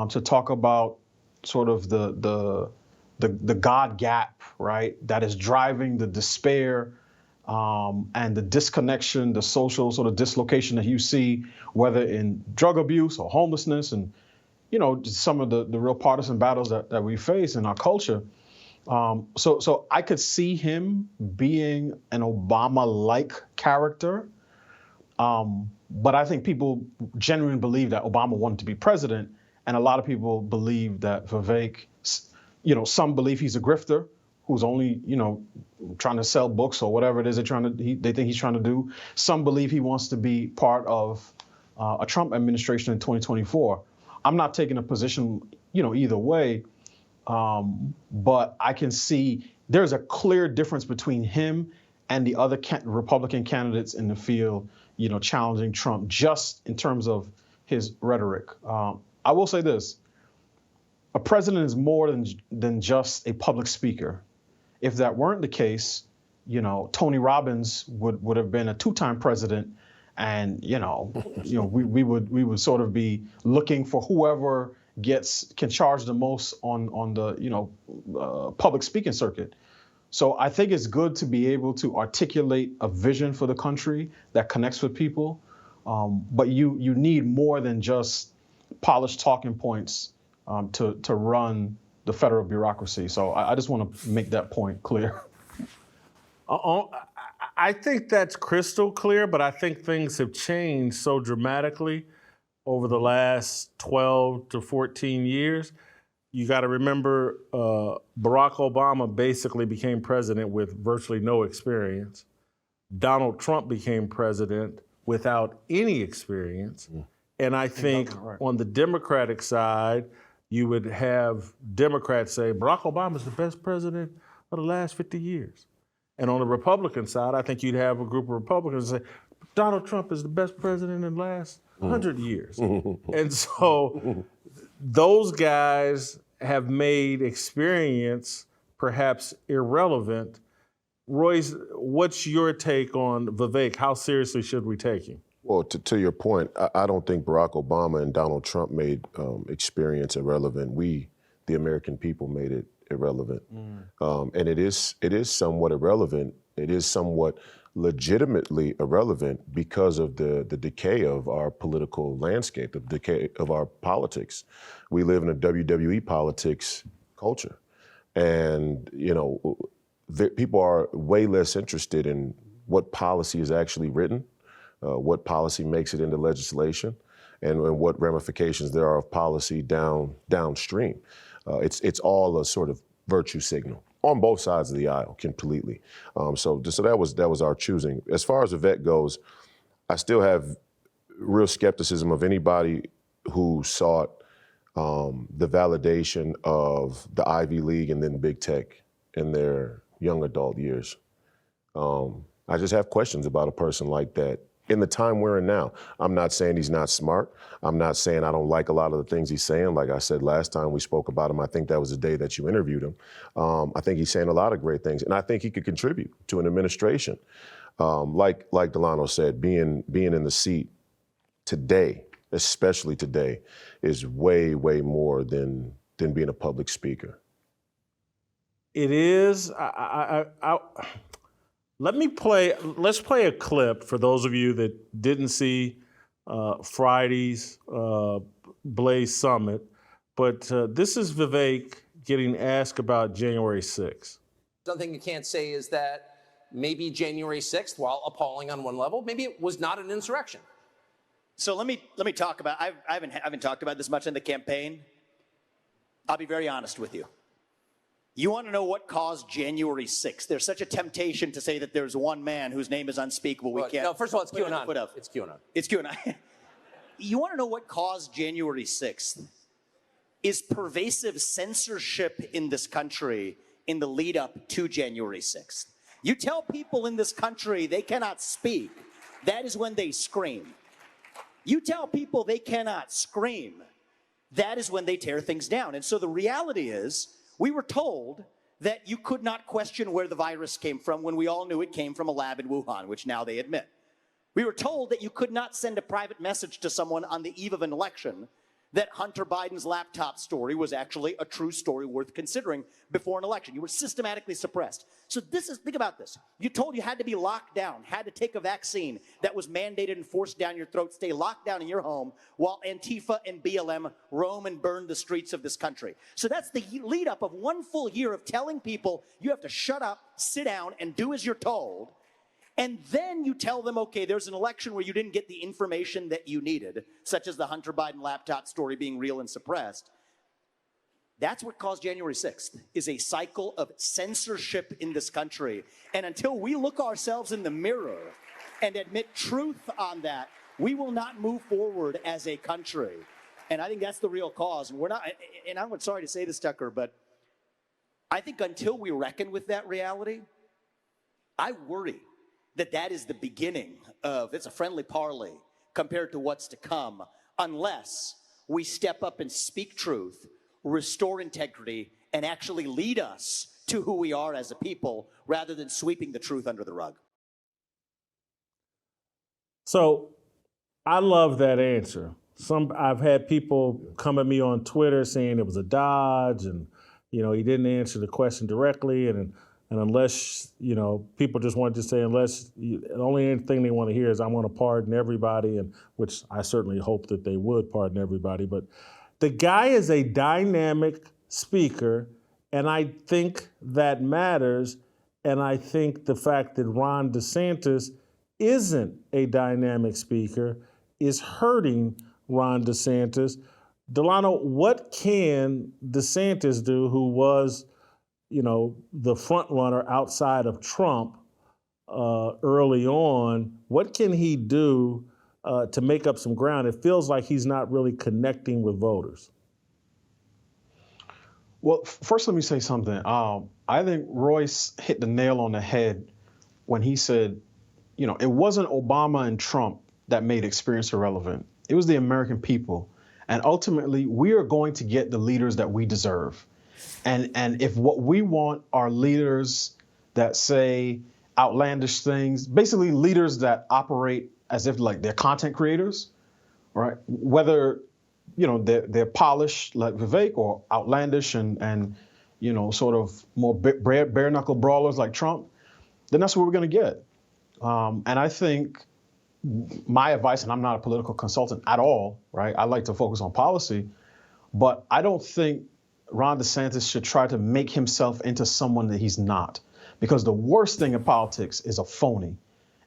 to talk about sort of the God gap, right, that is driving the despair and the disconnection, the social sort of dislocation that you see, whether in drug abuse or homelessness and, some of the real partisan battles that we face in our culture. So I could see him being an Obama-like character. But I think people genuinely believe that Obama wanted to be president. And a lot of people believe that Vivek, some believe he's a grifter who's only, trying to sell books or whatever it is they think he's trying to do. Some believe he wants to be part of a Trump administration in 2024. I'm not taking a position, either way. But I can see there's a clear difference between him and the other Republican candidates in the field, challenging Trump just in terms of his rhetoric. I will say this. A president is more than just a public speaker. If that weren't the case, Tony Robbins would have been a 2-time president, and we would sort of be looking for whoever can charge the most on the public speaking circuit. So I think it's good to be able to articulate a vision for the country that connects with people, but you need more than just polished talking points to run the federal bureaucracy. So I just want to make that point clear. I think that's crystal clear, but I think things have changed so dramatically over the last 12 to 14 years. You got to remember Barack Obama basically became president with virtually no experience. Donald Trump became president without any experience. And I think on the Democratic side, you would have Democrats say Barack Obama is the best president of the last 50 years. And on the Republican side, I think you'd have a group of Republicans say Donald Trump is the best president in the last 100 years. And so those guys have made experience perhaps irrelevant. Royce, what's your take on Vivek? How seriously should we take him? Well, to your point, I don't think Barack Obama and Donald Trump made experience irrelevant. We, the American people, made it irrelevant. And it is somewhat irrelevant. It is somewhat legitimately irrelevant because of the decay of our political landscape, the decay of our politics. We live in a WWE politics culture. And, people are way less interested in what policy is actually written, what policy makes it into legislation, and what ramifications there are of policy downstream. It's all a sort of virtue signal on both sides of the aisle completely. So that was our choosing. As far as Vivek goes, I still have real skepticism of anybody who sought the validation of the Ivy League and then big tech in their young adult years. I just have questions about a person like that in the time we're in now. I'm not saying he's not smart. I'm not saying I don't like a lot of the things he's saying. Like I said last time we spoke about him, I think that was the day that you interviewed him. I think he's saying a lot of great things, and I think he could contribute to an administration. Like Delano said, being in the seat today, especially today, is way, way more than being a public speaker. It is. Let's play a clip for those of you that didn't see Friday's Blaze Summit. But this is Vivek getting asked about January 6th. Something you can't say is that maybe January 6th, while appalling on one level, maybe it was not an insurrection. So let me talk about. I haven't talked about this much in the campaign. I'll be very honest with you. You want to know what caused January 6th? There's such a temptation to say that there's one man whose name is unspeakable. We can't. No, first of all, it's QAnon. It's QAnon. It's QAnon. You want to know what caused January 6th? Is pervasive censorship in this country in the lead up to January 6th. You tell people in this country they cannot speak, that is when they scream. You tell people they cannot scream, that is when they tear things down. And so the reality is, we were told that you could not question where the virus came from when we all knew it came from a lab in Wuhan, which now they admit. We were told that you could not send a private message to someone on the eve of an election that Hunter Biden's laptop story was actually a true story worth considering before an election. You were systematically suppressed. So think about this. You told you had to be locked down, had to take a vaccine that was mandated and forced down your throat, stay locked down in your home while Antifa and BLM roam and burn the streets of this country. So that's the lead up of one full year of telling people you have to shut up, sit down, and do as you're told. And then you tell them, okay, there's an election where you didn't get the information that you needed, such as the Hunter Biden laptop story being real and suppressed. That's what caused January 6th, is a cycle of censorship in this country. And until we look ourselves in the mirror and admit truth on that, we will not move forward as a country. And I think that's the real cause. And I'm sorry to say this, Tucker, but I think until we reckon with that reality, I worry that is the beginning of, it's a friendly parley compared to what's to come, unless we step up and speak truth, restore integrity, and actually lead us to who we are as a people, rather than sweeping the truth under the rug. So I love that answer. I've had people come at me on Twitter saying it was a dodge and, he didn't answer the question directly. And unless, people just want to say, the only thing they want to hear is I want to pardon everybody, and which I certainly hope that they would pardon everybody. But the guy is a dynamic speaker, and I think that matters. And I think the fact that Ron DeSantis isn't a dynamic speaker is hurting Ron DeSantis. Delano, what can DeSantis do, who was the front runner outside of Trump, early on. What can he do to make up some ground? It feels like he's not really connecting with voters. Well, first let me say something. I think Royce hit the nail on the head when he said, it wasn't Obama and Trump that made experience irrelevant. It was the American people. And ultimately, we are going to get the leaders that we deserve. And if what we want are leaders that say outlandish things, basically leaders that operate as if like they're content creators, right? Whether they're polished like Vivek or outlandish and sort of more bare knuckle brawlers like Trump, then that's what we're going to get. And I think my advice, and I'm not a political consultant at all, right? I like to focus on policy, but I don't think Ron DeSantis should try to make himself into someone that he's not, because the worst thing in politics is a phony,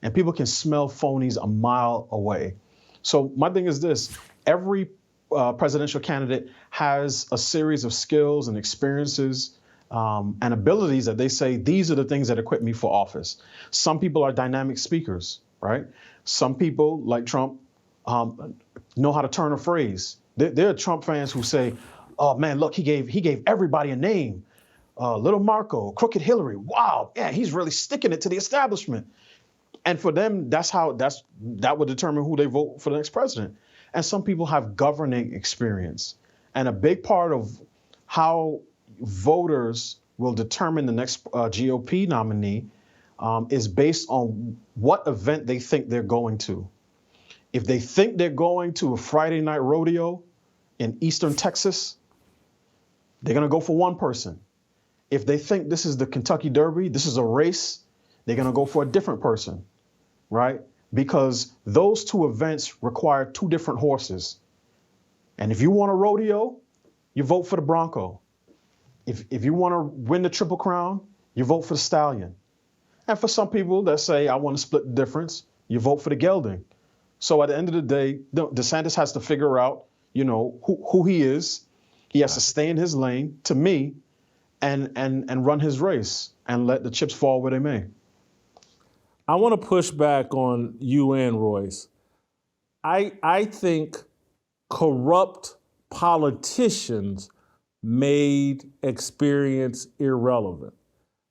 and people can smell phonies a mile away. So my thing is this: every presidential candidate has a series of skills and experiences and abilities that they say, these are the things that equip me for office. Some people are dynamic speakers, right? Some people, like Trump, know how to turn a phrase. There are Trump fans who say, oh man, look, he gave everybody a name. Little Marco, Crooked Hillary. Wow, yeah, he's really sticking it to the establishment. And for them, that would determine who they vote for the next president. And some people have governing experience. And a big part of how voters will determine the next GOP nominee is based on what event they think they're going to. If they think they're going to a Friday night rodeo in Eastern Texas, they're going to go for one person. If they think this is the Kentucky Derby, this is a race, they're going to go for a different person, right? Because those two events require two different horses. And if you want a rodeo, you vote for the Bronco. If you want to win the Triple Crown, you vote for the Stallion. And for some people that say, I want to split the difference, you vote for the Gelding. So at the end of the day, DeSantis has to figure out, who he is. He has to stay in his lane, to me, and run his race and let the chips fall where they may. I want to push back on you and Royce. I think corrupt politicians made experience irrelevant.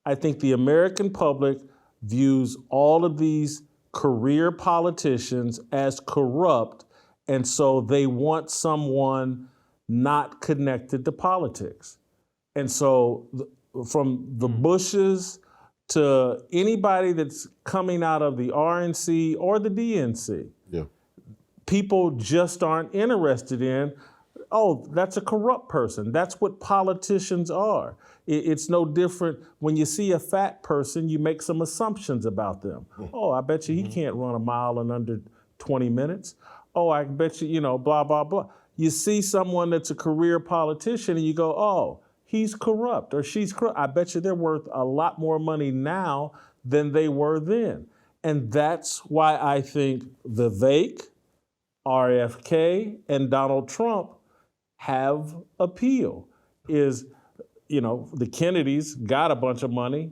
I think the American public views all of these career politicians as corrupt, and so they want someone not connected to politics. And so from the Bushes to anybody that's coming out of the RNC or the DNC, people just aren't interested in, oh, that's a corrupt person. That's what politicians are. It's no different when you see a fat person, you make some assumptions about them. Oh, I bet you he can't run a mile in under 20 minutes. Oh, I bet you, blah, blah, blah. You see someone that's a career politician and you go, oh, he's corrupt or she's corrupt. I bet you they're worth a lot more money now than they were then. And that's why I think Vivek, RFK, and Donald Trump have appeal. The Kennedys got a bunch of money,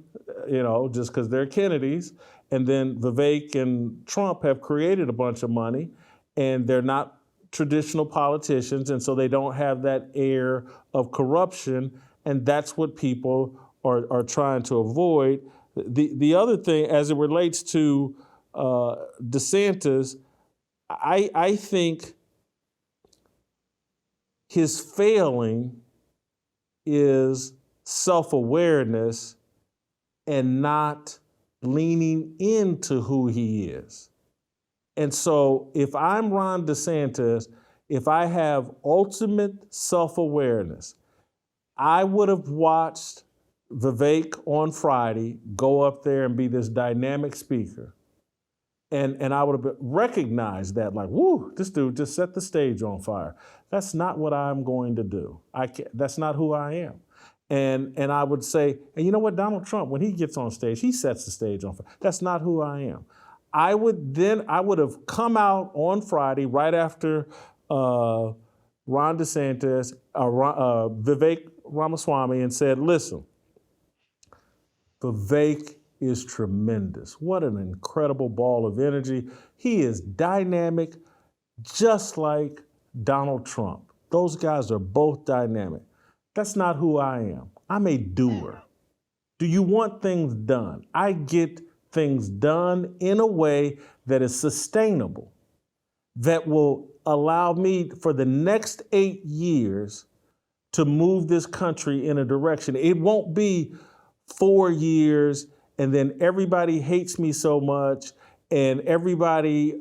just because they're Kennedys. And then Vivek and Trump have created a bunch of money, and they're not traditional politicians, and so they don't have that air of corruption, and that's what people are trying to avoid. The other thing, as it relates to DeSantis, I think his failing is self-awareness and not leaning into who he is. And so if I'm Ron DeSantis, if I have ultimate self-awareness, I would have watched Vivek on Friday go up there and be this dynamic speaker. And I would have recognized that, like, whoo, this dude just set the stage on fire. That's not what I'm going to do. That's not who I am. And I would say, and you know what, Donald Trump, when he gets on stage, he sets the stage on fire. That's not who I am. I would have come out on Friday right after Ron DeSantis, Vivek Ramaswamy, and said, listen, Vivek is tremendous. What an incredible ball of energy. He is dynamic, just like Donald Trump. Those guys are both dynamic. That's not who I am. I'm a doer. Do you want things done? I get things done in a way that is sustainable, that will allow me for the next 8 years to move this country in a direction. It won't be 4 years and then everybody hates me so much and everybody,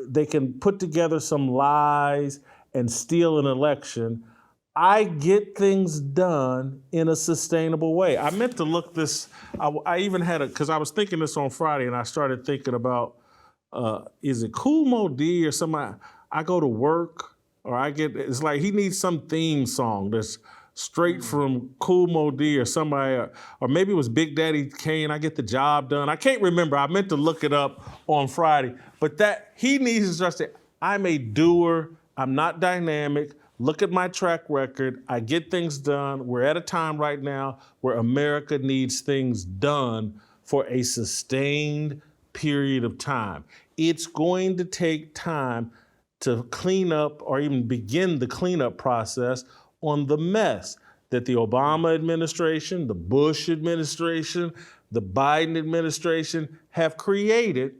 they can put together some lies and steal an election. I get things done in a sustainable way. I meant to look this, I even had because I was thinking this on Friday and I started thinking about, is it Kool Moe Dee or somebody, I go to work or it's like he needs some theme song that's straight from Kool Moe Dee or somebody, or maybe it was Big Daddy Kane, I get the job done. I can't remember, I meant to look it up on Friday, but that he needs to just say, I'm a doer, I'm not dynamic. Look at my track record. I get things done. We're at a time right now where America needs things done for a sustained period of time. It's going to take time to clean up or even begin the cleanup process on the mess that the Obama administration, the Bush administration, the Biden administration have created.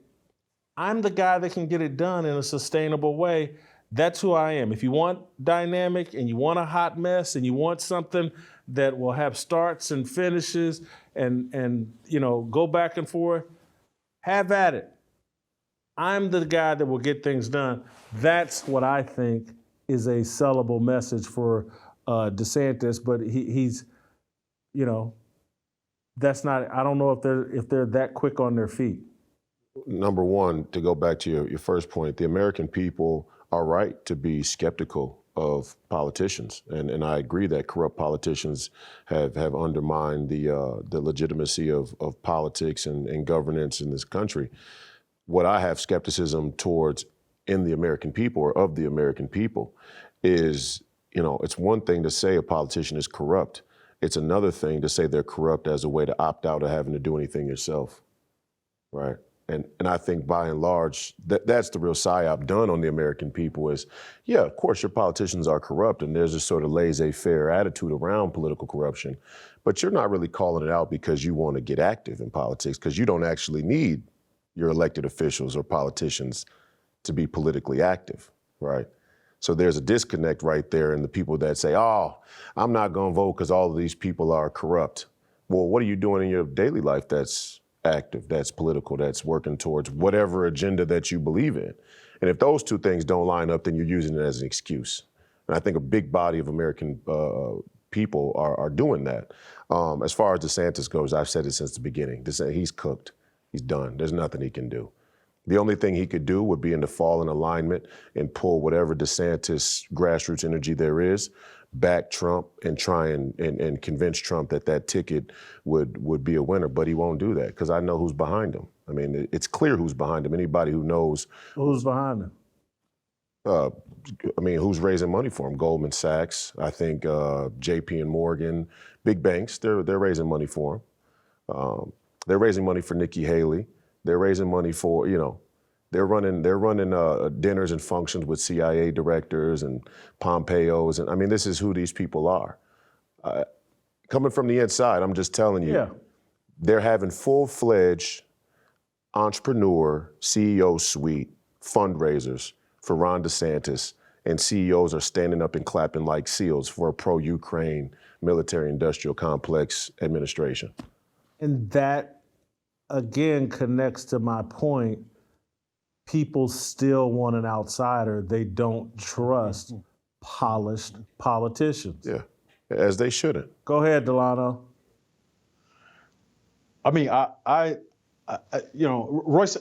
I'm the guy that can get it done in a sustainable way. That's who I am. If you want dynamic and you want a hot mess and you want something that will have starts and finishes and you know go back and forth, have at it. I'm the guy that will get things done. That's what I think is a sellable message for DeSantis, but he's, you know, that's not. I don't know if they're that quick on their feet. Number one, to go back to your first point, the American people are right to be skeptical of politicians. And I agree that corrupt politicians have undermined the legitimacy of politics and governance in this country. What I have skepticism towards in the American people or of the American people is, you know, it's one thing to say a politician is corrupt. It's another thing to say they're corrupt as a way to opt out of having to do anything yourself, right? And I think by and large, that's the real psyop done on the American people is, yeah, of course your politicians are corrupt and there's this sort of laissez-faire attitude around political corruption, but you're not really calling it out because you want to get active in politics because you don't actually need your elected officials or politicians to be politically active, right? So there's a disconnect right there in the people that say, oh, I'm not going to vote because all of these people are corrupt. Well, what are you doing in your daily life that's active, that's political, that's working towards whatever agenda that you believe in? And if those two things don't line up, then you're using it as an excuse. And I think a big body of American people are doing that. As far as DeSantis goes, I've said it since the beginning. He's cooked. He's done. There's nothing he can do. The only thing he could do would be in the fall in alignment and pull whatever DeSantis grassroots energy there is, back Trump and try and convince Trump that ticket would be a winner. But he won't do that because I know who's behind him. I mean, it's clear who's behind him. Anybody who knows. Who's behind him? I mean, who's raising money for him? Goldman Sachs, I think JP and Morgan, big banks, they're raising money for him. They're raising money for Nikki Haley. They're raising money for, you know, they're running dinners and functions with CIA directors and Pompeos. And I mean, this is who these people are. Coming from the inside, I'm just telling you, they're having full-fledged entrepreneur CEO suite fundraisers for Ron DeSantis, and CEOs are standing up and clapping like seals for a pro-Ukraine military-industrial complex administration. And that, again, connects to my point. People still want an outsider. They don't trust polished politicians. Yeah, as they shouldn't. Go ahead, Delano. I mean, I you know, Royce,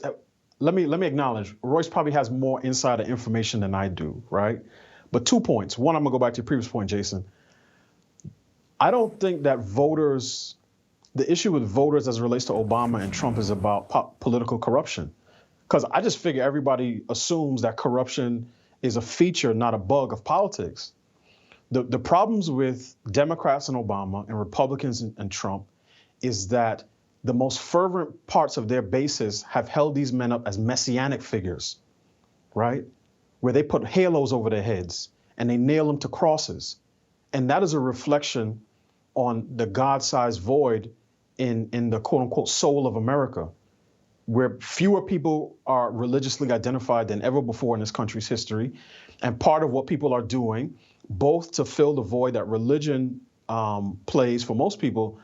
let me acknowledge, Royce probably has more insider information than I do, right? But 2 points. One, I'm gonna go back to your previous point, Jason. I don't think that voters, the issue with voters as it relates to Obama and Trump is about political corruption. Because I just figure everybody assumes that corruption is a feature, not a bug of politics. The problems with Democrats and Obama and Republicans and Trump is that the most fervent parts of their bases have held these men up as messianic figures, right? Where they put halos over their heads and they nail them to crosses. And that is a reflection on the God-sized void in the quote-unquote soul of America, where fewer people are religiously identified than ever before in this country's history. And part of what people are doing, both to fill the void that religion plays for most people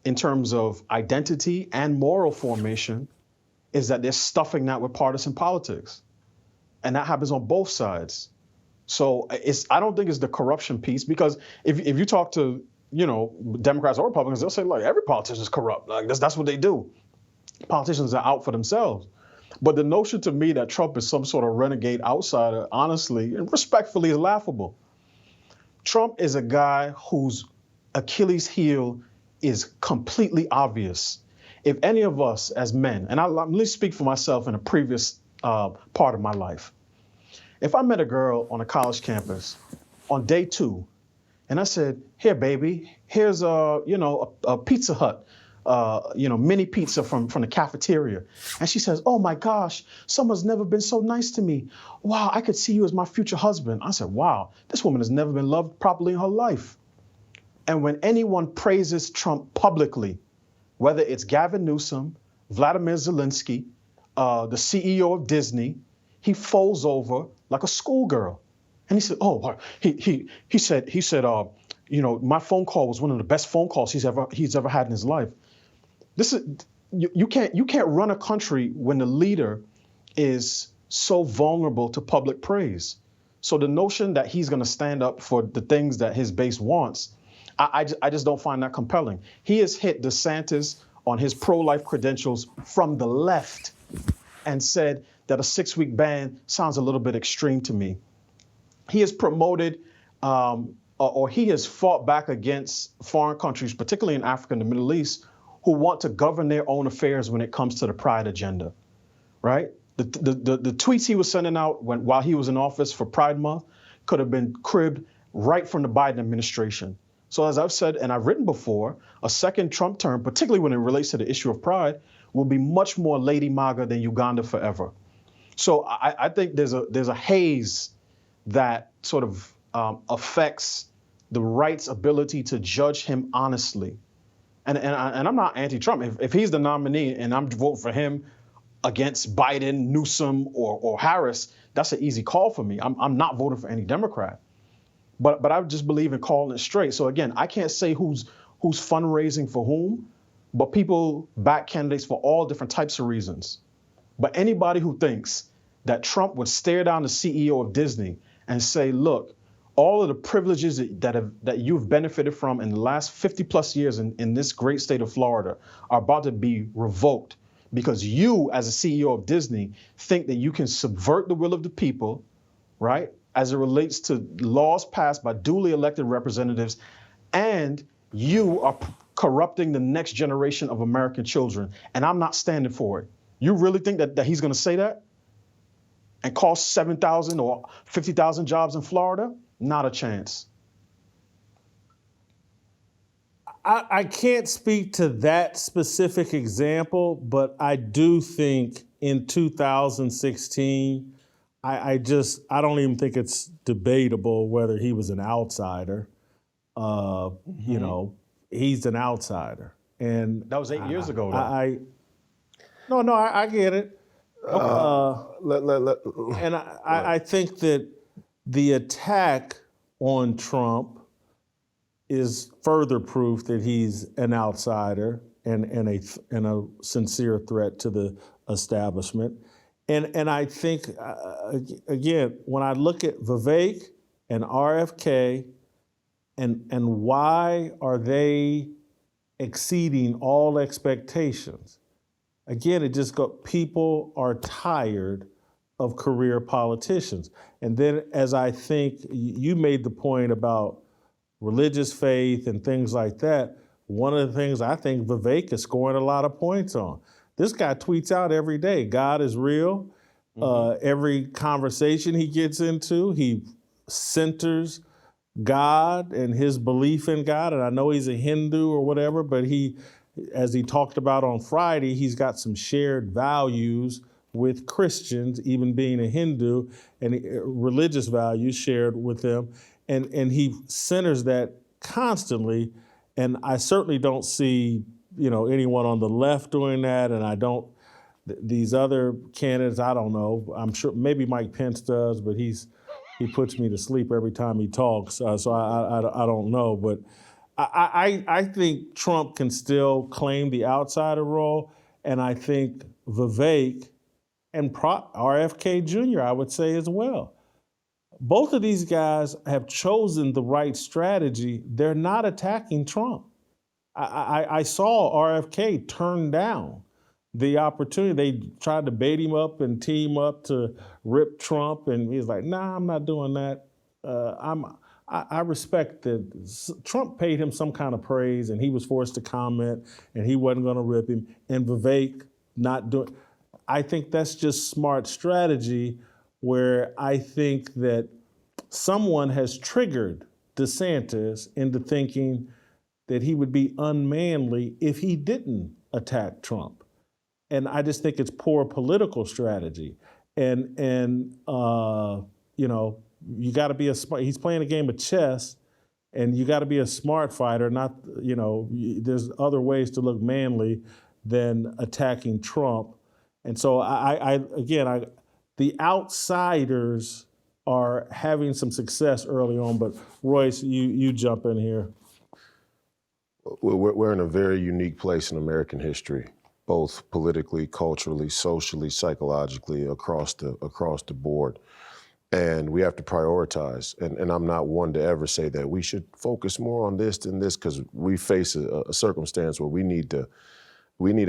in terms of identity and moral formation, is that they're stuffing that with partisan politics. And that happens on both sides. So I don't think it's the corruption piece, because if you talk to, Democrats or Republicans, they'll say, like, every politician is corrupt. Like, that's what they do. Politicians are out for themselves. But the notion to me that Trump is some sort of renegade outsider, honestly and respectfully, is laughable. Trump is a guy whose Achilles heel is completely obvious. If any of us as men, and let me speak for myself in a previous part of my life. If I met a girl on a college campus on day 2, and I said, "Here, baby, here's a Pizza Hut, mini pizza from the cafeteria," and she says, "Oh my gosh, someone's never been so nice to me. Wow, I could see you as my future husband." I said, "Wow, this woman has never been loved properly in her life." And when anyone praises Trump publicly, whether it's Gavin Newsom, Vladimir Zelensky, the CEO of Disney, he folds over like a schoolgirl. And he said, "Oh, he said, my phone call was one of the best phone calls he's ever had in his life." This is you can't run a country when the leader is so vulnerable to public praise. So the notion that he's going to stand up for the things that his base wants, I just don't find that compelling. He has hit DeSantis on his pro-life credentials from the left and said that a 6-week ban sounds a little bit extreme to me. He has promoted or he has fought back against foreign countries, particularly in Africa and the Middle East, who want to govern their own affairs when it comes to the Pride agenda, right? The tweets he was sending out while he was in office for Pride Month could have been cribbed right from the Biden administration. So as I've said, and I've written before, a second Trump term, particularly when it relates to the issue of pride, will be much more Lady MAGA than Uganda forever. So I think there's a haze that sort of affects the right's ability to judge him honestly. And I'm not anti-Trump. If he's the nominee and I'm voting for him against Biden, Newsom, or Harris, that's an easy call for me. I'm not voting for any Democrat. But I just believe in calling it straight. So again, I can't say who's fundraising for whom, but people back candidates for all different types of reasons. But anybody who thinks that Trump would stare down the CEO of Disney and say, "Look, all of the privileges that you've benefited from in the last 50 plus years in this great state of Florida are about to be revoked because you, as a CEO of Disney, think that you can subvert the will of the people," right, as it relates to laws passed by duly elected representatives, and you are corrupting the next generation of American children, and I'm not standing for it. You really think that he's going to say that and cost 7,000 or 50,000 jobs in Florida? Not a chance. I can't speak to that specific example, but I do think in 2016, I don't even think it's debatable whether he was an outsider. He's an outsider, and That was 8 years ago, though. I get it. And I think that the attack on Trump is further proof that he's an outsider and a sincere threat to the establishment. And I think, again, when I look at Vivek and RFK and why are they exceeding all expectations, again, it just people are tired of career politicians. And then as I think you made the point about religious faith and things like that, one of the things I think Vivek is scoring a lot of points on. This guy tweets out every day, God is real. Every conversation he gets into, he centers God and his belief in God. And I know he's a Hindu or whatever, but he as he talked about on Friday, he's got some shared values with Christians, even being a Hindu, and religious values shared with them. And he centers that constantly. And I certainly don't see, anyone on the left doing that. And I don't, these other candidates, I don't know. I'm sure maybe Mike Pence does, but he puts me to sleep every time he talks. So I don't know. But I think Trump can still claim the outsider role. And I think Vivek and RFK Jr., I would say as well. Both of these guys have chosen the right strategy. They're not attacking Trump. I saw RFK turn down the opportunity. They tried to bait him up and team up to rip Trump, and he's like, "Nah, I'm not doing that." I respect that Trump paid him some kind of praise, and he was forced to comment, and he wasn't going to rip him. And Vivek not doing. I think that's just smart strategy, where I think that someone has triggered DeSantis into thinking that he would be unmanly if he didn't attack Trump. And I just think it's poor political strategy. And you got to be he's playing a game of chess, and you got to be a smart fighter, not, there's other ways to look manly than attacking Trump. And so the outsiders are having some success early on, but Royce, you jump in here. We're in a very unique place in American history, both politically, culturally, socially, psychologically, across the board. And we have to prioritize. And I'm not one to ever say that we should focus more on this than this, because we face a circumstance where we need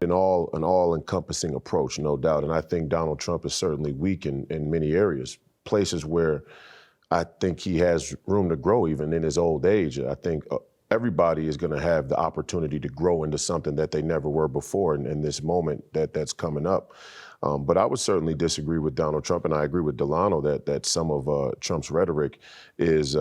an all-encompassing approach, no doubt. And I think Donald Trump is certainly weak in many areas, places where I think he has room to grow even in his old age. I think everybody is going to have the opportunity to grow into something that they never were before in this moment that's coming up. But I would certainly disagree with Donald Trump, and I agree with Delano that some of Trump's rhetoric is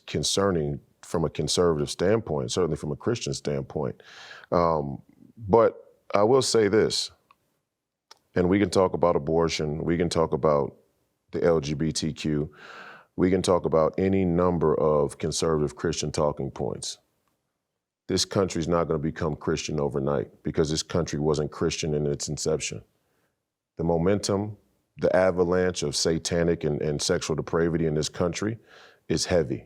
concerning from a conservative standpoint, certainly from a Christian standpoint. But I will say this, and we can talk about abortion, we can talk about the LGBTQ, we can talk about any number of conservative Christian talking points. This country's not going to become Christian overnight, because this country wasn't Christian in its inception. The momentum, the avalanche of satanic and sexual depravity in this country is heavy.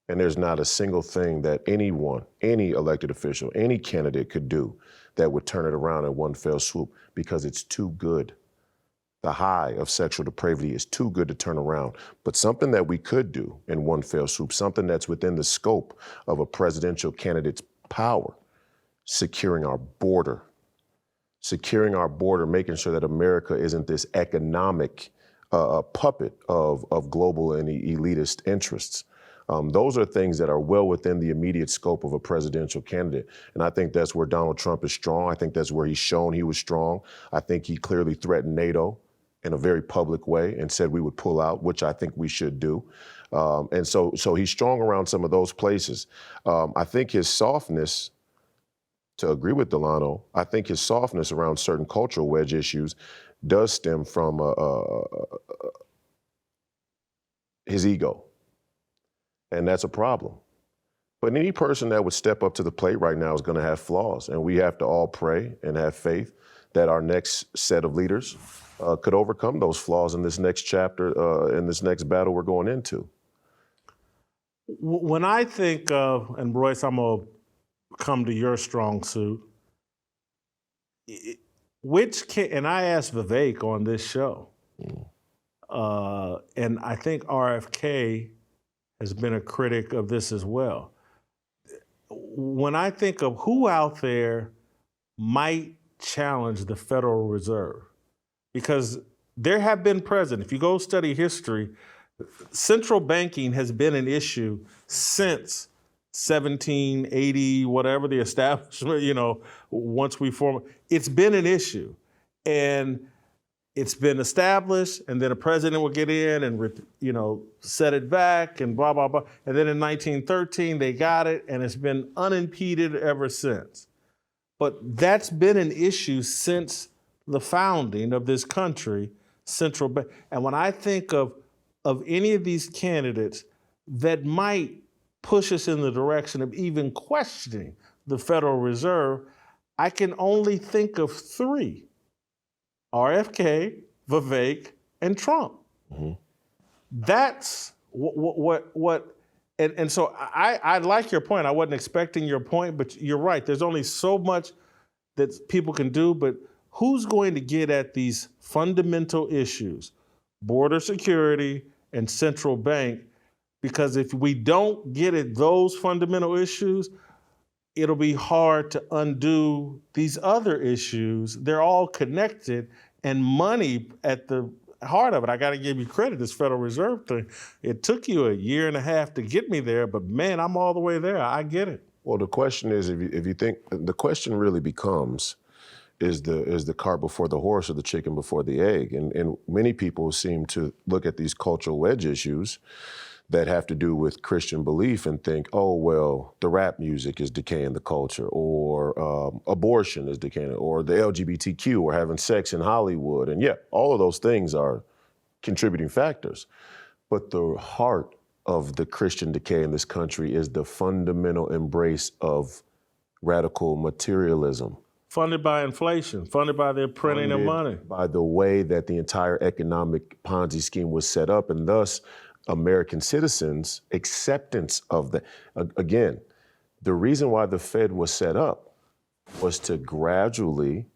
And there's not a single thing that anyone, any elected official, any candidate could do that would turn it around in one fell swoop, because it's too good. The high of sexual depravity is too good to turn around. But something that we could do in one fell swoop, something that's within the scope of a presidential candidate's power, securing our border, making sure that America isn't this economic puppet of global and elitist interests. Those are things that are well within the immediate scope of a presidential candidate. And I think that's where Donald Trump is strong. I think that's where he's shown he was strong. I think he clearly threatened NATO in a very public way and said we would pull out, which I think we should do. And so he's strong around some of those places. I think his softness, to agree with Delano, I think his softness around certain cultural wedge issues does stem from his ego. And that's a problem. But any person that would step up to the plate right now is going to have flaws. And we have to all pray and have faith that our next set of leaders could overcome those flaws in this next chapter, in this next battle we're going into. When I think of, and Royce, I'm going to come to your strong suit, and I asked Vivek on this show, and I think RFK has been a critic of this as well. When I think of who out there might challenge the Federal Reserve, because there have been presidents, if you go study history, central banking has been an issue since 1780, whatever the establishment, once we form, it's been an issue. And it's been established, and then a president will get in and, set it back and blah, blah, blah. And then in 1913, they got it, and it's been unimpeded ever since. but that's been an issue since the founding of this country, central bank. And when I think of any of these candidates that might push us in the direction of even questioning the Federal Reserve, I can only think of three: RFK, Vivek, and Trump. Mm-hmm. That's what and so I like your point. I wasn't expecting your point, but you're right. There's only so much that people can do, but who's going to get at these fundamental issues, border security and central bank? Because if we don't get at those fundamental issues, it'll be hard to undo these other issues. They're all connected, and money at the heart of it. I got to give you credit, this Federal Reserve thing. It took you a year and a half to get me there, but man, I'm all the way there. I get it. Well, the question is, if you think, the question really becomes, is the cart before the horse or the chicken before the egg? And many people seem to look at these cultural wedge issues that have to do with Christian belief and think, oh, well, the rap music is decaying the culture, or abortion is decaying, or the LGBTQ, or having sex in Hollywood. And yeah, all of those things are contributing factors. But the heart of the Christian decay in this country is the fundamental embrace of radical materialism. Funded by inflation, funded by the printing of money. By the way that the entire economic Ponzi scheme was set up, and thus American citizens' acceptance of that. Again, the reason why the Fed was set up was to gradually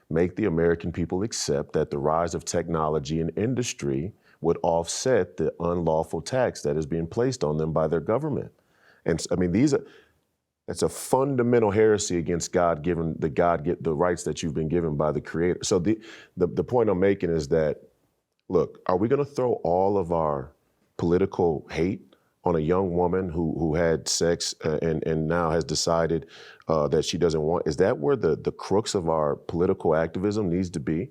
make the American people accept that the rise of technology and industry would offset the unlawful tax that is being placed on them by their government. And I mean, that's a fundamental heresy against the rights that you've been given by the Creator. So the point I'm making is that, look, are we going to throw all of our political hate on a young woman who had sex and now has decided that she doesn't want? Is that where the crux of our political activism needs to be?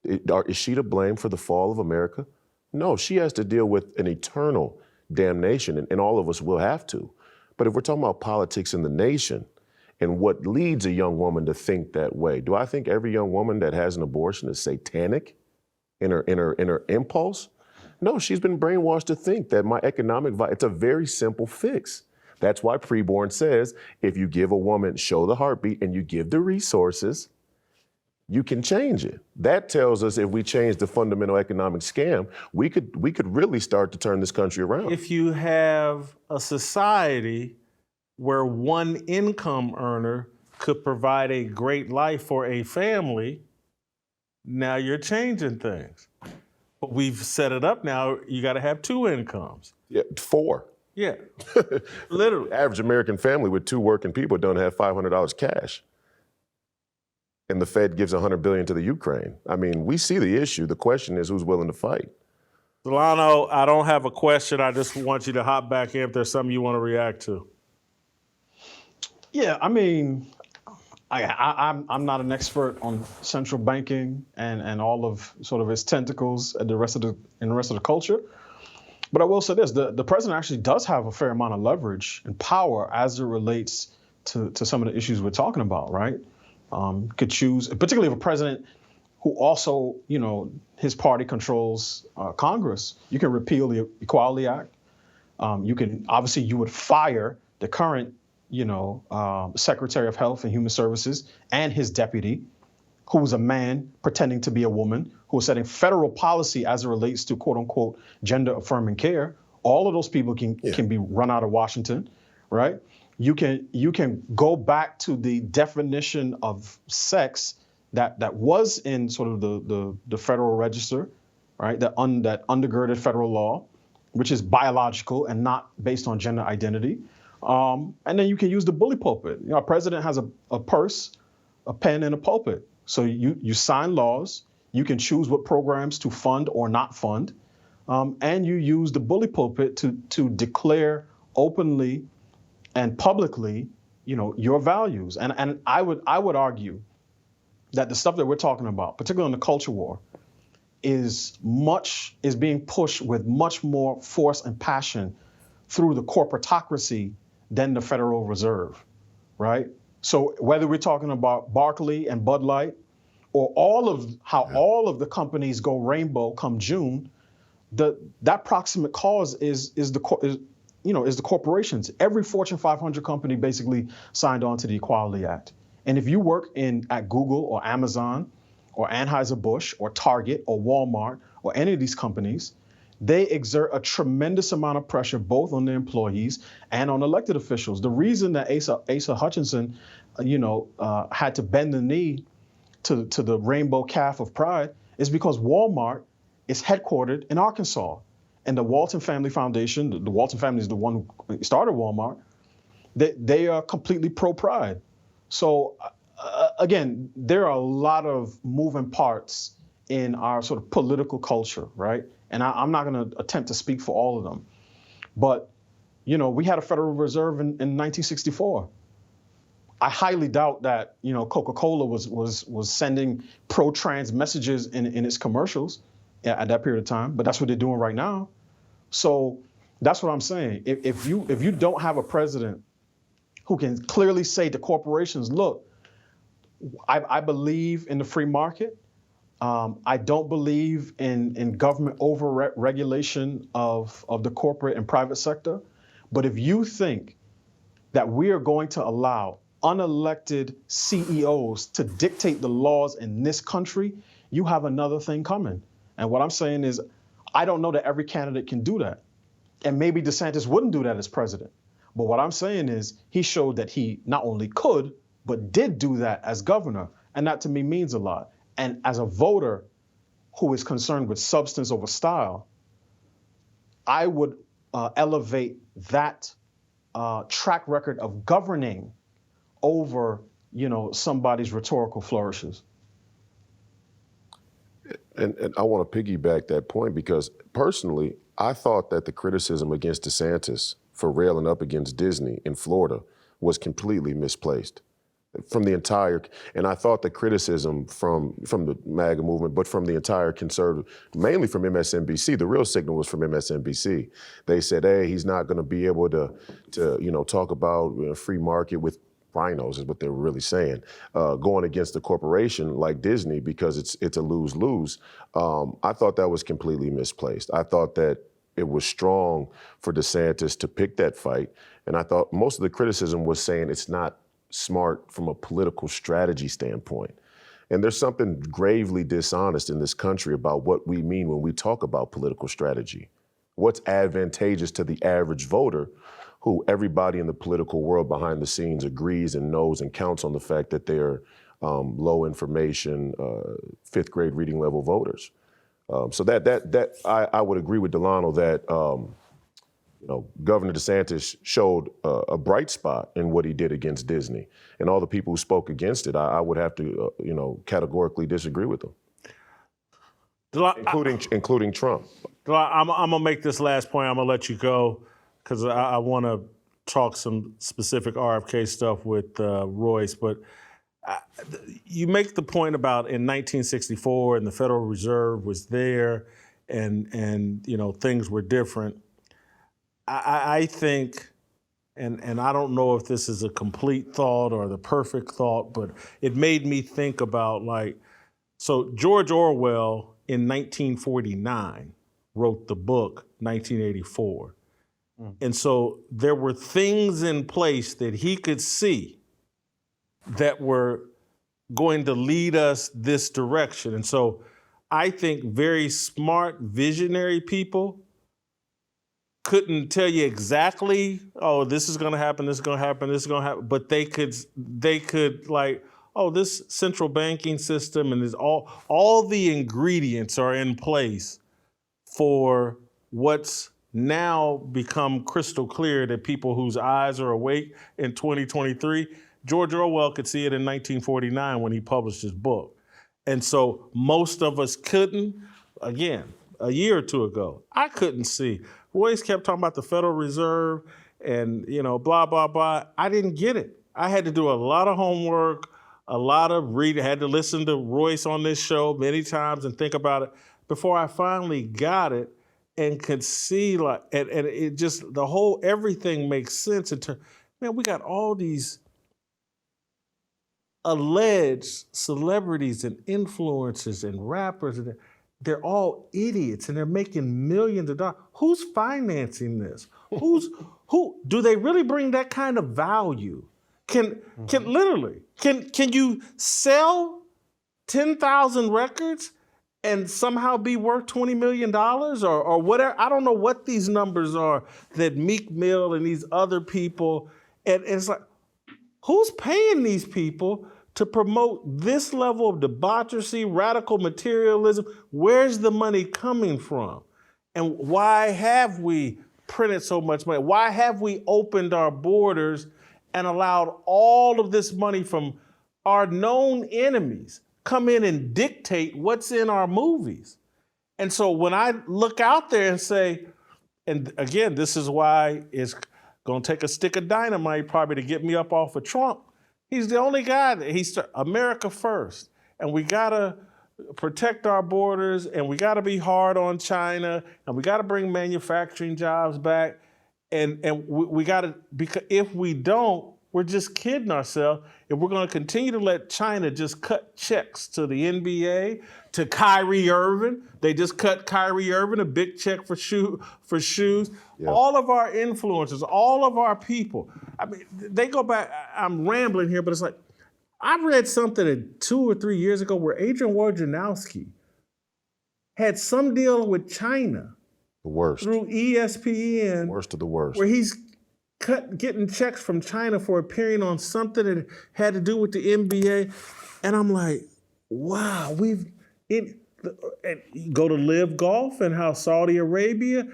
Is she to blame for the fall of America? No, she has to deal with an eternal damnation, and all of us will have to. But if we're talking about politics in the nation and what leads a young woman to think that way, do I think every young woman that has an abortion is satanic in her impulse? No, she's been brainwashed to think that it's a very simple fix. That's why Preborn says, if you give a woman, show the heartbeat, and you give the resources, you can change it. That tells us if we change the fundamental economic scam, we could really start to turn this country around. If you have a society where one income earner could provide a great life for a family, now you're changing things. But we've set it up now, you got to have two incomes. Yeah, 4. Yeah, literally. Average American family with 2 working people don't have $500 cash. And the Fed gives $100 billion to the Ukraine. I mean, we see the issue. The question is, who's willing to fight? Delano, I don't have a question. I just want you to hop back in if there's something you want to react to. Yeah, I mean, I'm not an expert on central banking and all of sort of its tentacles in the rest of the culture. But I will say this: the president actually does have a fair amount of leverage and power as it relates to some of the issues we're talking about, right? Could choose, particularly if a president who also, his party controls Congress. You can repeal the Equality Act. You would fire the current, Secretary of Health and Human Services and his deputy, who was a man pretending to be a woman, who was setting federal policy as it relates to quote unquote gender affirming care. All of those people can be run out of Washington, right? You can go back to the definition of sex that was in sort of the Federal Register, right? That undergirded federal law, which is biological and not based on gender identity. And then you can use the bully pulpit. A president has a purse, a pen, and a pulpit. So you sign laws. You can choose what programs to fund or not fund, and you use the bully pulpit to declare openly and publicly, your values. And I would argue that the stuff that we're talking about, particularly on the culture war, is being pushed with much more force and passion through the corporatocracy than the Federal Reserve, right? So whether we're talking about Barkley and Bud Light, or all of the companies go rainbow come June, that proximate cause is the corporations. Every Fortune 500 company basically signed on to the Equality Act. And if you work at Google or Amazon or Anheuser-Busch or Target or Walmart or any of these companies, they exert a tremendous amount of pressure both on the employees and on elected officials. The reason that Asa Hutchinson, had to bend the knee to the rainbow calf of pride is because Walmart is headquartered in Arkansas. And the Walton Family Foundation, the Walton family is the one who started Walmart, they are completely pro-pride. So again, there are a lot of moving parts in our sort of political culture, right? And I'm not going to attempt to speak for all of them. But, we had a Federal Reserve in 1964. I highly doubt that, Coca-Cola was sending pro-trans messages in its commercials at that period of time, but that's what they're doing right now. So that's what I'm saying. If you don't have a president who can clearly say to corporations, look, I believe in the free market. I don't believe in government over-regulation of the corporate and private sector. But if you think that we are going to allow unelected CEOs to dictate the laws in this country, you have another thing coming. And what I'm saying is, I don't know that every candidate can do that. And maybe DeSantis wouldn't do that as president. But what I'm saying is he showed that he not only could, but did do that as governor. And that to me means a lot. And as a voter who is concerned with substance over style, I would elevate that track record of governing over, somebody's rhetorical flourishes. And I want to piggyback that point because personally, I thought that the criticism against DeSantis for railing up against Disney in Florida was completely misplaced from the entire, and I thought the criticism from the MAGA movement, but from the entire conservative, mainly from MSNBC, the real signal was from MSNBC. They said, hey, he's not going to be able to talk about free market with rhinos is what they were really saying, going against a corporation like Disney because it's a lose-lose. I thought that was completely misplaced. I thought that it was strong for DeSantis to pick that fight. And I thought most of the criticism was saying it's not smart from a political strategy standpoint. And there's something gravely dishonest in this country about what we mean when we talk about political strategy. What's advantageous to the average voter who everybody in the political world behind the scenes agrees and knows and counts on the fact that they're low information, fifth grade reading level voters. So that I would agree with Delano that Governor DeSantis showed a bright spot in what he did against Disney, and all the people who spoke against it, I would have to categorically disagree with them, including Trump. I'm gonna make this last point. I'm gonna let you go because I want to talk some specific RFK stuff with Royce, but you make the point about in 1964 and the Federal Reserve was there and things were different. I think, and I don't know if this is a complete thought or the perfect thought, but it made me think about so George Orwell in 1949 wrote the book 1984. And so there were things in place that he could see that were going to lead us this direction. And so I think very smart, visionary people couldn't tell you exactly, oh, this is going to happen, this is going to happen, this is going to happen, but they could this central banking system and all the ingredients are in place for what's now become crystal clear that people whose eyes are awake in 2023, George Orwell could see it in 1949 when he published his book. And so most of us couldn't, again, a year or two ago, I couldn't see. Royce kept talking about the Federal Reserve and, blah, blah, blah. I didn't get it. I had to do a lot of homework, a lot of reading, had to listen to Royce on this show many times and think about it before I finally got it and could see and it just, everything makes sense. Man, we got all these alleged celebrities and influencers and rappers, and they're all idiots and they're making millions of dollars. Who's financing this? Who do they really bring that kind of value? Can you sell 10,000 records and somehow be worth $20 million or whatever? I don't know what these numbers are that Meek Mill and these other people, and it's like, who's paying these people to promote this level of debauchery, radical materialism? Where's the money coming from? And why have we printed so much money? Why have we opened our borders and allowed all of this money from our known enemies come in and dictate what's in our movies? And so when I look out there and say, and again, this is why it's gonna take a stick of dynamite probably to get me up off of Trump. He's the only guy that he's America first. And we gotta protect our borders, and we gotta be hard on China, and we gotta bring manufacturing jobs back. And we gotta, because if we don't, we're just kidding ourselves. If we're gonna continue to let China just cut checks to the NBA, to Kyrie Irving. They just cut Kyrie Irving a big check for shoes. Yep. All of our influencers, all of our people. I mean, they go back, I'm rambling here, but it's like, I read something 2 or 3 years ago where Adrian Wojnarowski had some deal with China. The worst. Through ESPN. Worst of the worst. Where he's getting checks from China for appearing on something that had to do with the NBA. And I'm like, wow, go to Live Golf and how Saudi Arabia,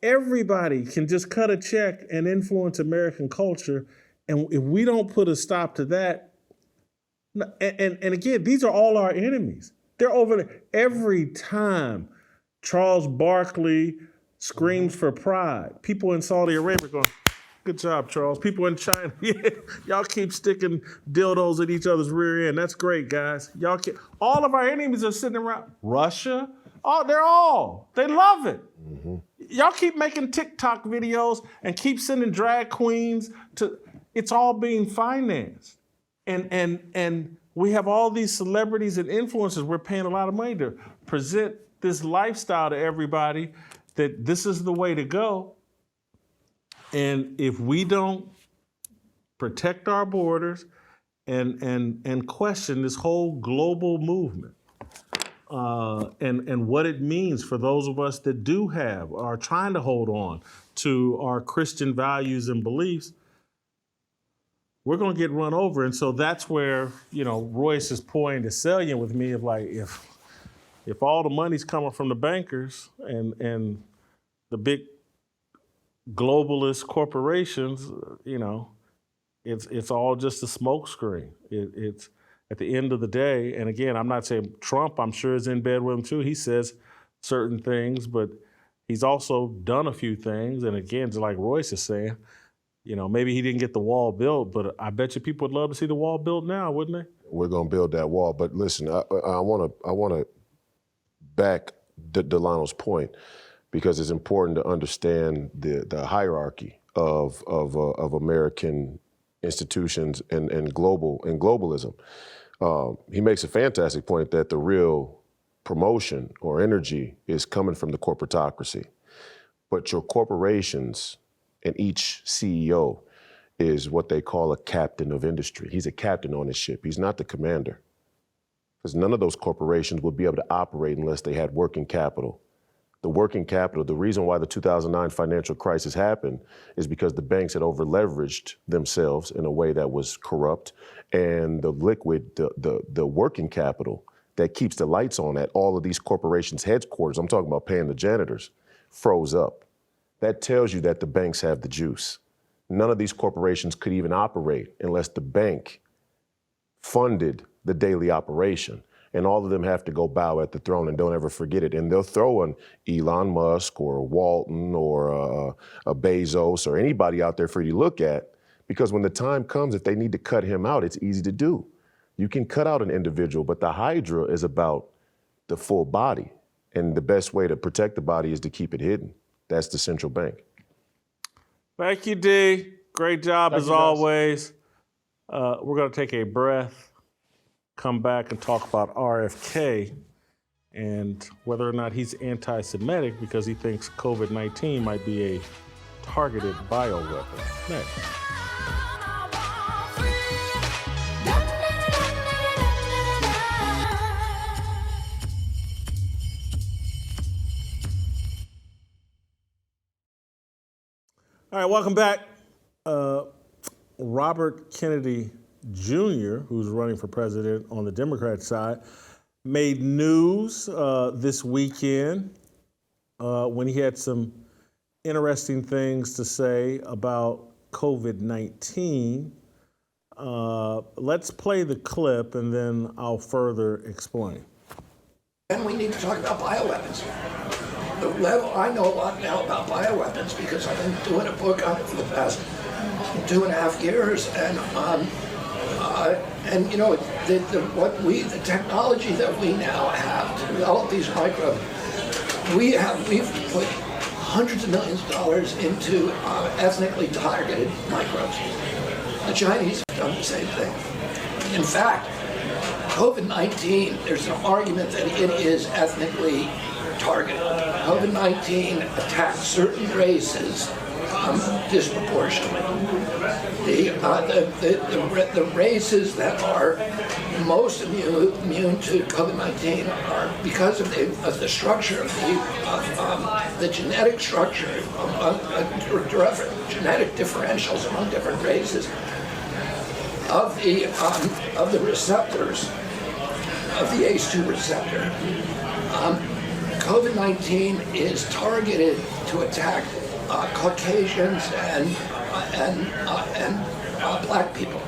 everybody can just cut a check and influence American culture. And if we don't put a stop to that, and again, these are all our enemies. They're over there. Every time Charles Barkley screams for pride, people in Saudi Arabia are going, good job, Charles. People in China, yeah, y'all keep sticking dildos at each other's rear end. That's great, guys. All of our enemies are sitting around. Russia, they love it. Mm-hmm. Y'all keep making TikTok videos and keep sending drag queens it's all being financed. And we have all these celebrities and influencers. We're paying a lot of money to present this lifestyle to everybody that this is the way to go. And if we don't protect our borders and question this whole global movement and what it means for those of us that are trying to hold on to our Christian values and beliefs, we're going to get run over. And so that's where, Royce's point is salient with me of like, if all the money's coming from the bankers and the big globalist corporations, it's all just a smokescreen. It's at the end of the day, and again, I'm not saying Trump, I'm sure, is in bed with him too. He says certain things, but he's also done a few things. And again, just like Royce is saying, maybe he didn't get the wall built, but I bet you people would love to see the wall built now, wouldn't they? We're going to build that wall. But listen, I want to back Delano's point, because it's important to understand the hierarchy of American institutions and globalism. He makes a fantastic point that the real promotion or energy is coming from the corporatocracy. But your corporations and each CEO is what they call a captain of industry. He's a captain on his ship. He's not the commander. Because none of those corporations would be able to operate unless they had working capital. The working capital, the reason why the 2009 financial crisis happened is because the banks had over-leveraged themselves in a way that was corrupt, and the working capital that keeps the lights on at all of these corporations' headquarters, I'm talking about paying the janitors, froze up. That tells you that the banks have the juice. None of these corporations could even operate unless the bank funded the daily operation. And all of them have to go bow at the throne, and don't ever forget it. And they'll throw an Elon Musk or a Walton or a Bezos or anybody out there for you to look at, because when the time comes, if they need to cut him out, it's easy to do. You can cut out an individual, but the Hydra is about the full body. And the best way to protect the body is to keep it hidden. That's the central bank. Thank you, D. Great job as always. We're going to take a breath. come back and talk about RFK and whether or not he's anti-Semitic because he thinks COVID-19 might be a targeted bioweapon. Next. All right, welcome back. Robert Kennedy Jr., who's running for president on the Democrat side, made news this weekend when he had some interesting things to say about COVID-19. Let's play the clip and then I'll further explain. And we need to talk about bioweapons. The level, I know a lot now about bioweapons because I've been doing a book on it for the past 2.5 years, and you know, the technology that we now have to develop these microbes, we've put hundreds of millions of dollars into ethnically targeted microbes. The Chinese have done the same thing. In fact, COVID-19, there's an argument that it is ethnically targeted. COVID-19 attacks certain races disproportionately. The races that are most immune to COVID-19 are because of the structure of the genetic structure, genetic differentials among different races of the receptors of the ACE2 receptor. COVID-19 is targeted to attack Caucasians and black people.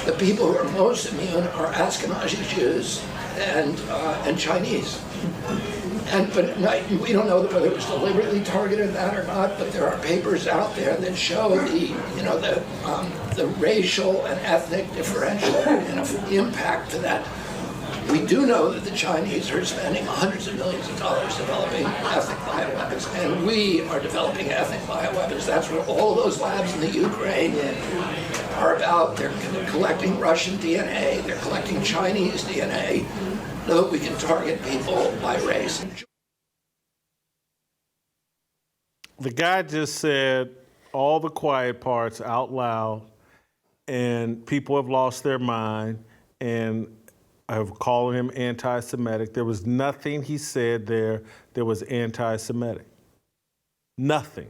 The people who are most immune are Ashkenazi Jews and Chinese. But we don't know whether it was deliberately targeted that or not. But there are papers out there that show the racial and ethnic differential impact to that. We do know that the Chinese are spending hundreds of millions of dollars developing ethnic bioweapons, and we are developing ethnic bioweapons. That's what all those labs in the Ukraine are about. They're collecting Russian DNA, they're collecting Chinese DNA, so that we can target people by race. The guy just said all the quiet parts out loud, and people have lost their mind, and of calling him anti-Semitic. There was nothing he said there that was anti-Semitic. Nothing.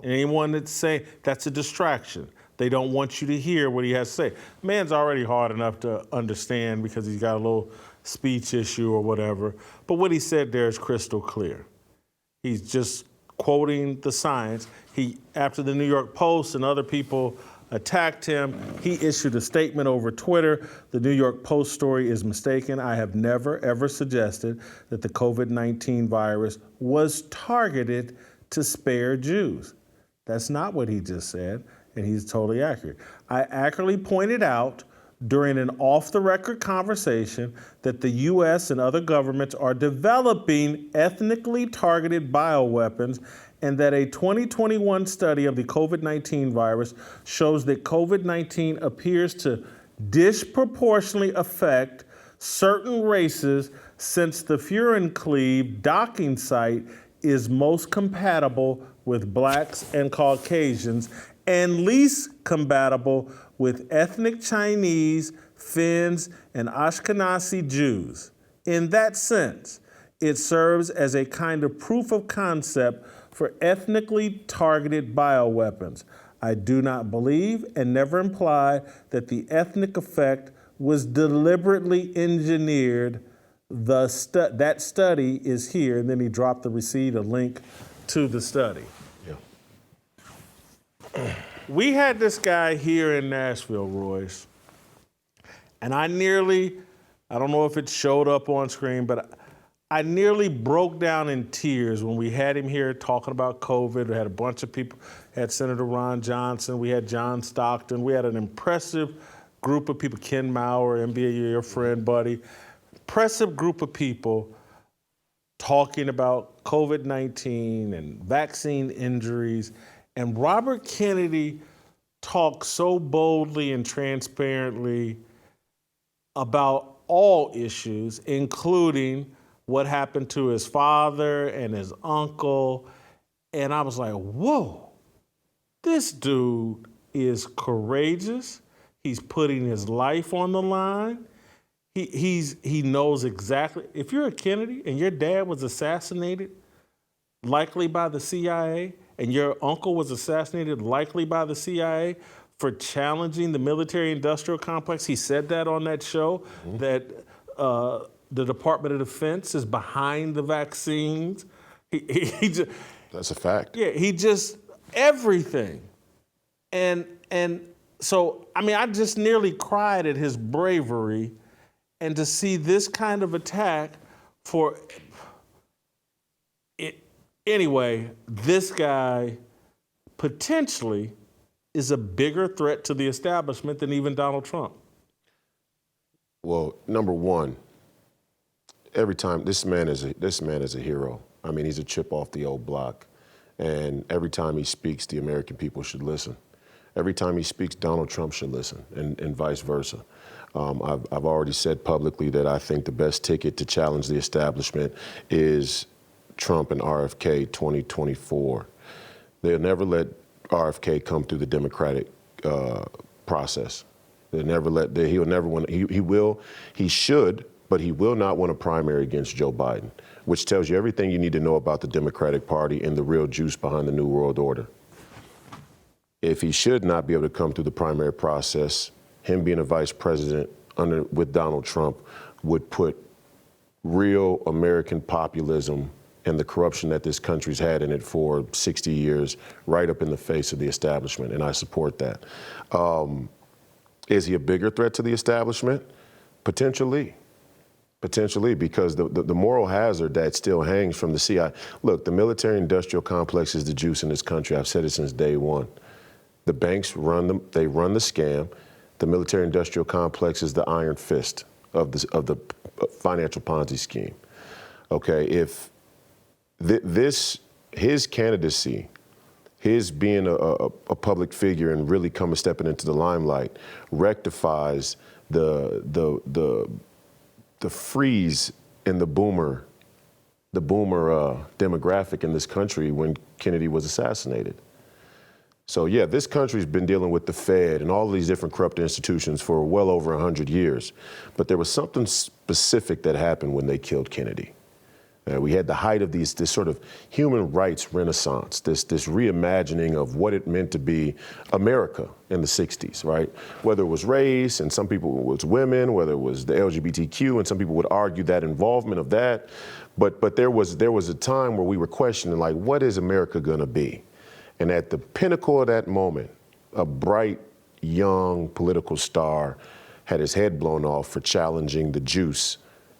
Anyone that's saying that's a distraction. They don't want you to hear what he has to say. Man's already hard enough to understand because he's got a little speech issue or whatever. But what he said there is crystal clear. He's just quoting the science. After the New York Post and other people attacked him, he issued a statement over Twitter. The New York Post story is mistaken. I have never, ever suggested that the COVID-19 virus was targeted to spare Jews. That's not what he just said, and he's totally accurate. I accurately pointed out during an off-the-record conversation that the U.S. and other governments are developing ethnically targeted bioweapons, and that a 2021 study of the COVID-19 virus shows that COVID-19 appears to disproportionately affect certain races since the Furencleave docking site is most compatible with blacks and Caucasians and least compatible with ethnic Chinese, Finns, and Ashkenazi Jews. In that sense, it serves as a kind of proof of concept for ethnically targeted bioweapons. I do not believe and never imply that the ethnic effect was deliberately engineered. That study is here, and then he dropped the receipt, a link to the study. Yeah. We had this guy here in Nashville, Royce, and I don't know if it showed up on screen, but I nearly broke down in tears when we had him here talking about COVID. We had a bunch of people, had Senator Ron Johnson, we had John Stockton, we had an impressive group of people, Ken Maurer, NBA, your friend, buddy, impressive group of people talking about COVID-19 and vaccine injuries. And Robert Kennedy talked so boldly and transparently about all issues, including what happened to his father and his uncle. And I was like, whoa, this dude is courageous. He's putting his life on the line. He knows exactly. If you're a Kennedy and your dad was assassinated, likely by the CIA, and your uncle was assassinated, likely by the CIA, for challenging the military-industrial complex. He said that on that show, that the Department of Defense is behind the vaccines. He just, That's a fact. yeah, he just, everything. And so, I mean, I just nearly cried at his bravery, and to see this kind of attack for it. Anyway, this guy potentially is a bigger threat to the establishment than even Donald Trump. Well, number one, every time this man is a hero. I mean, he's a chip off the old block, and every time he speaks, the American people should listen. Every time he speaks, Donald Trump should listen, and vice versa. I've already said publicly that I think the best ticket to challenge the establishment is Trump and RFK 2024. They'll never let RFK come through the Democratic process. He'll never win. He should, but he will not win a primary against Joe Biden, which tells you everything you need to know about the Democratic Party and the real juice behind the New World Order. If he should not be able to come through the primary process, him being a vice president with Donald Trump would put real American populism and the corruption that this country's had in it for 60 years right up in the face of the establishment, and I support that. Is he a bigger threat to the establishment? Potentially, because the moral hazard that still hangs from the CIA. Look, the military-industrial complex is the juice in this country. I've said it since day one. The banks run them; they run the scam. The military-industrial complex is the iron fist of the financial Ponzi scheme. Okay, if his candidacy, his being a public figure and really stepping into the limelight, rectifies the freeze in the boomer demographic in this country when Kennedy was assassinated. So yeah, this country's been dealing with the Fed and all of these different corrupt institutions for well over 100 years. But there was something specific that happened when they killed Kennedy. We had the height of this sort of human rights renaissance, this reimagining of what it meant to be America in the 60s, right? Whether it was race and some people it was women, whether it was the LGBTQ, and some people would argue that involvement of that. But there was a time where we were questioning, like, what is America gonna be? And at the pinnacle of that moment, a bright, young political star had his head blown off for challenging the juice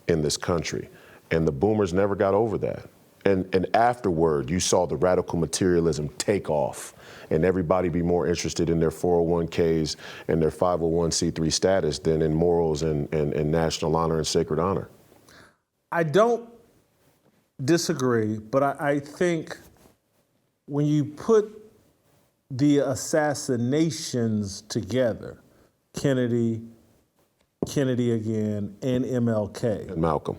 in this country. And the boomers never got over that. And afterward, you saw the radical materialism take off and everybody be more interested in their 401ks and their 501c3 status than in morals and national honor and sacred honor. I don't disagree, but I think when you put the assassinations together, Kennedy again, and MLK. And Malcolm.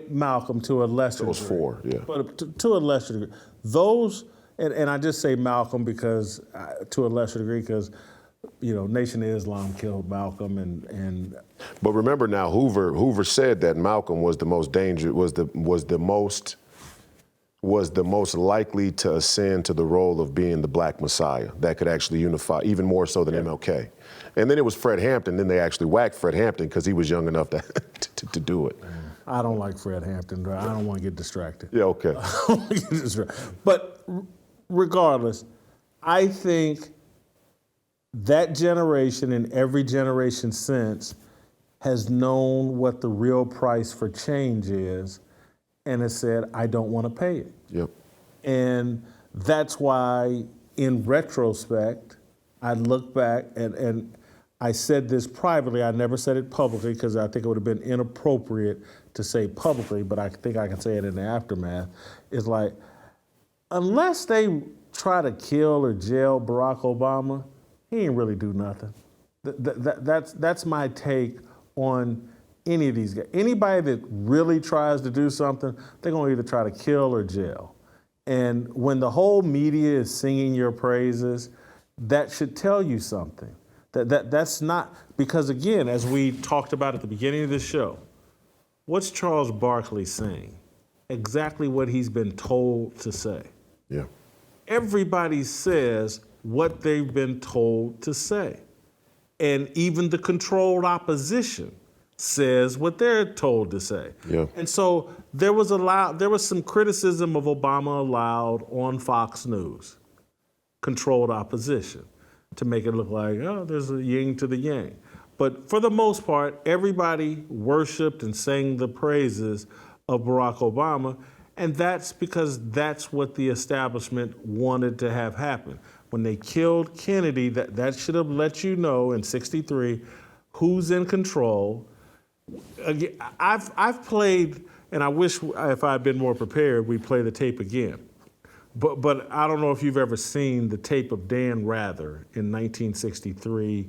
Malcolm to a lesser degree. Those four, yeah. But to a lesser degree. Those, and I just say Malcolm because, to a lesser degree, because, Nation of Islam killed Malcolm and. But remember now, Hoover said that Malcolm was the most dangerous, was the most likely to ascend to the role of being the Black Messiah that could actually unify, even more so than MLK. And then it was Fred Hampton. Then they actually whacked Fred Hampton because he was young enough to do it. I don't like Fred Hampton. I don't want to get distracted. Yeah, okay. But regardless, I think that generation and every generation since has known what the real price for change is and has said, I don't want to pay it. Yep. And that's why, in retrospect, I look back and I said this privately. I never said it publicly because I think it would have been inappropriate to say publicly, but I think I can say it in the aftermath. It's like, unless they try to kill or jail Barack Obama, he ain't really do nothing. That's my take on any of these guys. Anybody that really tries to do something, they're going to either try to kill or jail. And when the whole media is singing your praises, that should tell you something. That's not, because again, as we talked about at the beginning of the show, what's Charles Barkley saying? Exactly what he's been told to say. Yeah. Everybody says what they've been told to say. And even the controlled opposition says what they're told to say. Yeah. And so there was some criticism of Obama allowed on Fox News, controlled opposition, to make it look like, oh, there's a yin to the yang. But for the most part, everybody worshiped and sang the praises of Barack Obama, and that's because that's what the establishment wanted to have happen. When they killed Kennedy, that should have let you know in '63 who's in control. Again, I've played, and I wish if I had been more prepared, we'd play the tape again. But I don't know if you've ever seen the tape of Dan Rather in 1963.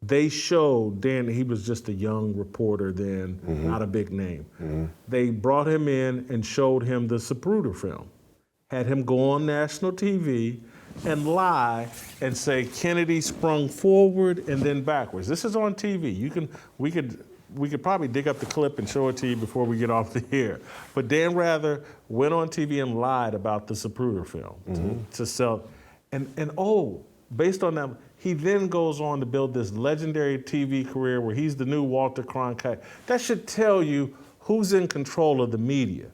They showed Dan, he was just a young reporter then, not a big name. They brought him in and showed him the Zapruder film, had him go on national TV and lie and say Kennedy sprung forward and then backwards. This is on TV. We could probably dig up the clip and show it to you before we get off the air. But Dan Rather went on TV and lied about the Zapruder film to sell. And based on that, he then goes on to build this legendary TV career where he's the new Walter Cronkite. That should tell you who's in control of the media.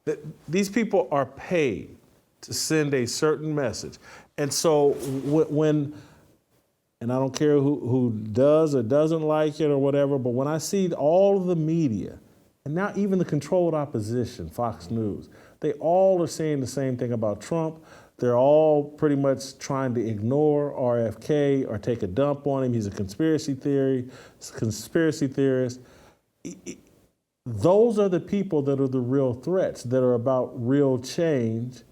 That these people are paid to send a certain message. And so and I don't care who does or doesn't like it or whatever, but when I see all of the media, and now even the controlled opposition, Fox News, they all are saying the same thing about Trump. They're all pretty much trying to ignore RFK or take a dump on him. He's a conspiracy theorist. Those are the people that are the real threats, that are about real change,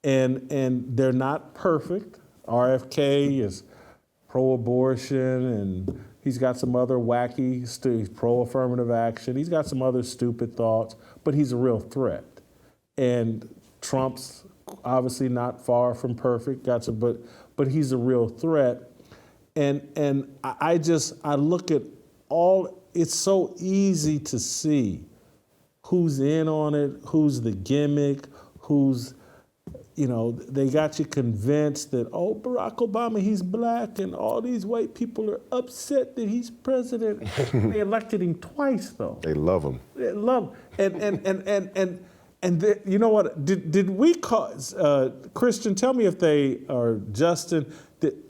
and they're not perfect. RFK is pro-abortion, and he's got some other wacky, he's pro-affirmative action. He's got some other stupid thoughts, but he's a real threat. And Trump's obviously not far from perfect, but he's a real threat. And I look at all, it's so easy to see who's in on it, who's the gimmick, they got you convinced that, Barack Obama, he's black, and all these white people are upset that he's president. They elected him twice, though. They love him. They love him. And you know what? Did we call Christian? Tell me if they or Justin.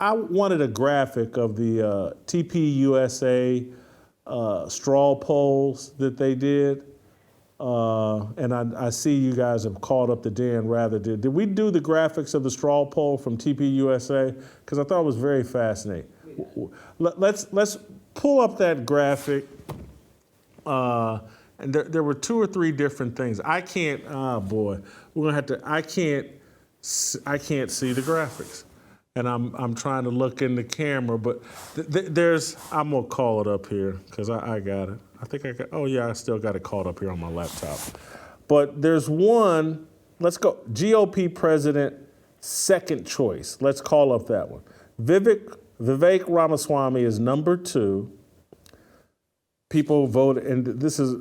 I wanted a graphic of the TPUSA straw polls that they did, and I see you guys have called up the Dan Rather did. Did we do the graphics of the straw poll from TPUSA? Because I thought it was very fascinating. Let's pull up that graphic. And there were 2 or 3 different things. I can't. We're gonna have to. I can't see the graphics, and I'm trying to look in the camera. But there's. I'm gonna call it up here because I got it. I think I got. Oh yeah, I still got it called up here on my laptop. But there's one. Let's go. GOP president, second choice. Let's call up that one. Vivek Ramaswamy is number 2. People voted, and this is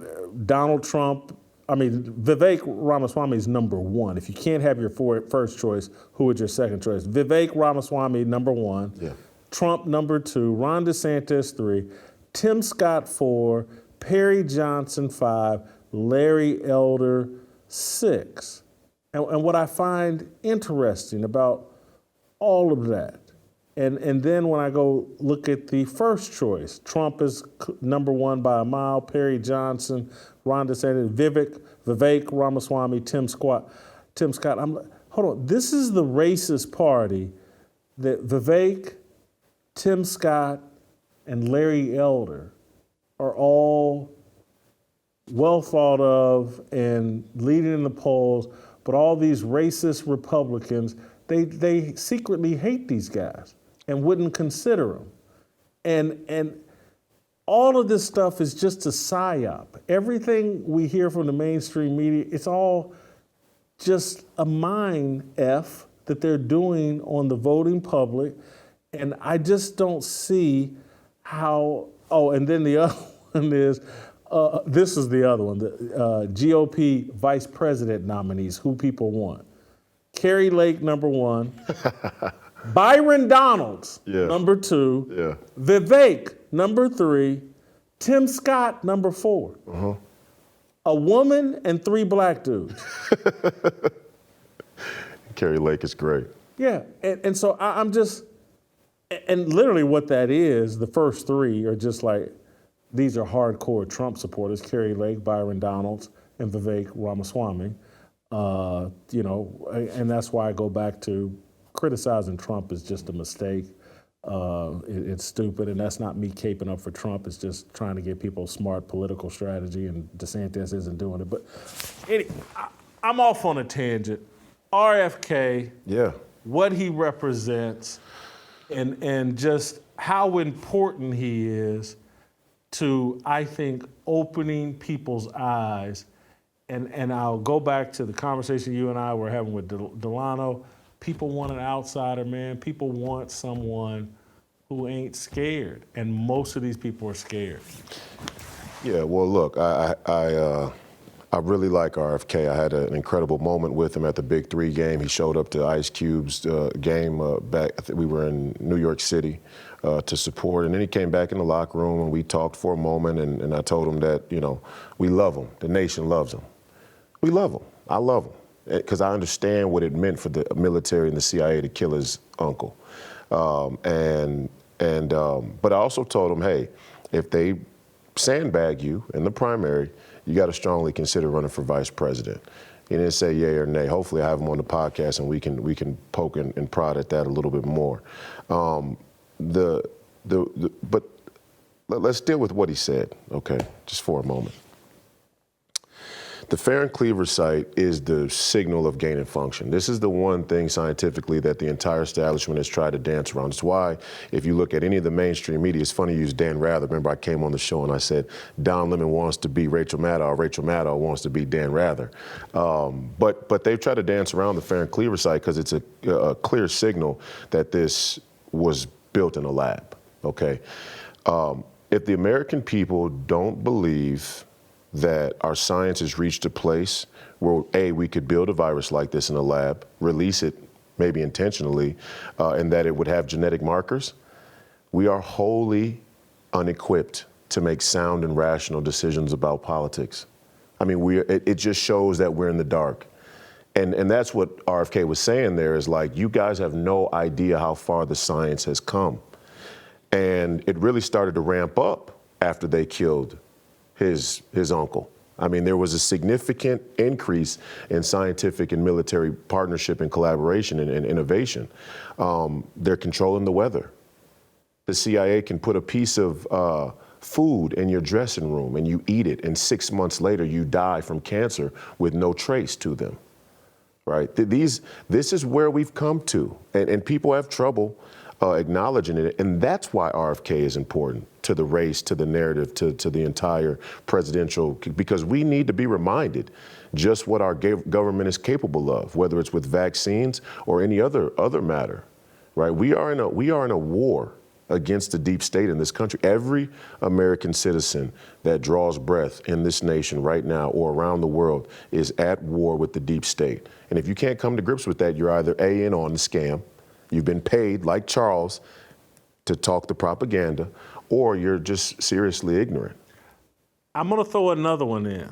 Donald Trump. Vivek Ramaswamy is number 1. If you can't have your first choice, who would your second choice? Vivek Ramaswamy, number 1. Yeah. Trump, number 2. Ron DeSantis, 3. Tim Scott, 4. Perry Johnson, 5. Larry Elder, 6. And what I find interesting about all of that, and then when I go look at the first choice, Trump is number 1 by a mile, Perry Johnson, Ron DeSantis, Vivek Ramaswamy, Tim Scott. Hold on, this is the racist party that Vivek, Tim Scott, and Larry Elder are all well thought of and leading in the polls, but all these racist Republicans, they secretly hate these guys and wouldn't consider them. And all of this stuff is just a psyop. Everything we hear from the mainstream media, it's all just a mind F that they're doing on the voting public. And I just don't see how, and then the other one is, this is the other one, the GOP vice president nominees, who people want. Carrie Lake, number 1. Byron Donalds, number 2. Vivek, number 3. Tim Scott, number 4. A woman and 3 black dudes. Carrie Lake is great. Yeah, and so I'm just, and literally what that is, the first 3 are just like, these are hardcore Trump supporters: Carrie Lake, Byron Donalds, and Vivek Ramaswamy. And that's why I go back to criticizing Trump is just a mistake. It's stupid, and that's not me caping up for Trump. It's just trying to give people smart political strategy, and DeSantis isn't doing it. But anyway, I'm off on a tangent. RFK, what he represents, and just how important he is to, I think, opening people's eyes. And I'll go back to the conversation you and I were having with Delano. People want an outsider, man. People want someone who ain't scared. And most of these people are scared. Yeah, well, look, I really like RFK. I had an incredible moment with him at the Big 3 game. He showed up to Ice Cube's game back. I think we were in New York City to support, and then he came back in the locker room and we talked for a moment. And I told him that we love him. The nation loves him. We love him. I love him because I understand what it meant for the military and the CIA to kill his uncle. But I also told him, hey, if they sandbag you in the primary, you got to strongly consider running for vice president. He didn't say yay or nay. Hopefully I have him on the podcast and we can poke and prod at that a little bit more. But let's deal with what he said, okay, just for a moment. The Farron-Cleaver site is the signal of gain and function. This is the one thing scientifically that the entire establishment has tried to dance around. It's why, if you look at any of the mainstream media, it's funny you use Dan Rather. Remember, I came on the show and I said, Don Lemon wants to be Rachel Maddow, Rachel Maddow wants to be Dan Rather. But they've tried to dance around the Farron-Cleaver site because it's a clear signal that this was built in a lab, okay? If the American people don't believe that our science has reached a place where, A, we could build a virus like this in a lab, release it maybe intentionally, and that it would have genetic markers, we are wholly unequipped to make sound and rational decisions about politics. I mean, it just shows that we're in the dark. And that's what RFK was saying there is like, you guys have no idea how far the science has come. And it really started to ramp up after they killed his uncle. I mean, there was a significant increase in scientific and military partnership and collaboration and innovation. They're controlling the weather. The CIA can put a piece of food in your dressing room and you eat it, and 6 months later you die from cancer with no trace to them, right? This is where we've come to, and people have trouble acknowledging it, and that's why RFK is important to the race, to the narrative, to the entire presidential, because we need to be reminded just what our government is capable of, whether it's with vaccines or any other matter, right? We are in a war against the deep state in this country. Every American citizen that draws breath in this nation right now or around the world is at war with the deep state. And if you can't come to grips with that, you're either A, in on the scam, you've been paid, like Charles, to talk the propaganda, or you're just seriously ignorant. I'm gonna throw another one in.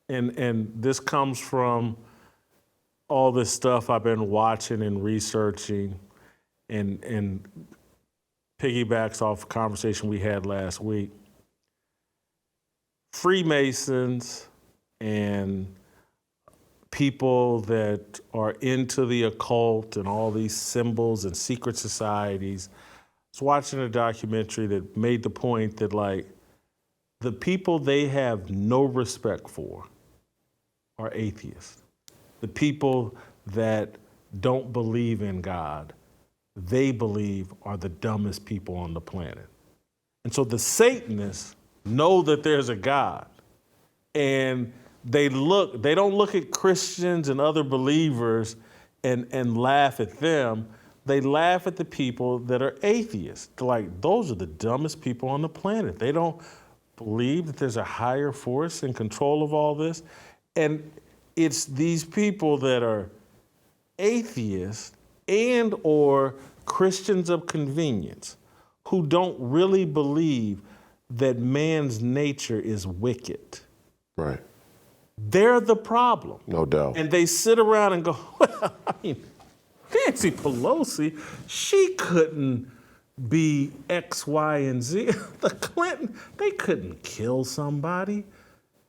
And this comes from all this stuff I've been watching and researching, and piggybacks off a conversation we had last week. Freemasons and people that are into the occult and all these symbols and secret societies. I was watching a documentary that made the point that, like, the people they have no respect for are atheists. The people that don't believe in God, they believe are the dumbest people on the planet. And so the Satanists know that there's a God. And they don't look at Christians and other believers and laugh at them. They laugh at the people that are atheists. They're like, those are the dumbest people on the planet. They don't believe that there's a higher force in control of all this. And it's these people that are atheists and or Christians of convenience who don't really believe that man's nature is wicked. Right. They're the problem. No doubt. And they sit around and go, well, I mean, Nancy Pelosi, she couldn't be X, Y, and Z. The Clinton, they couldn't kill somebody.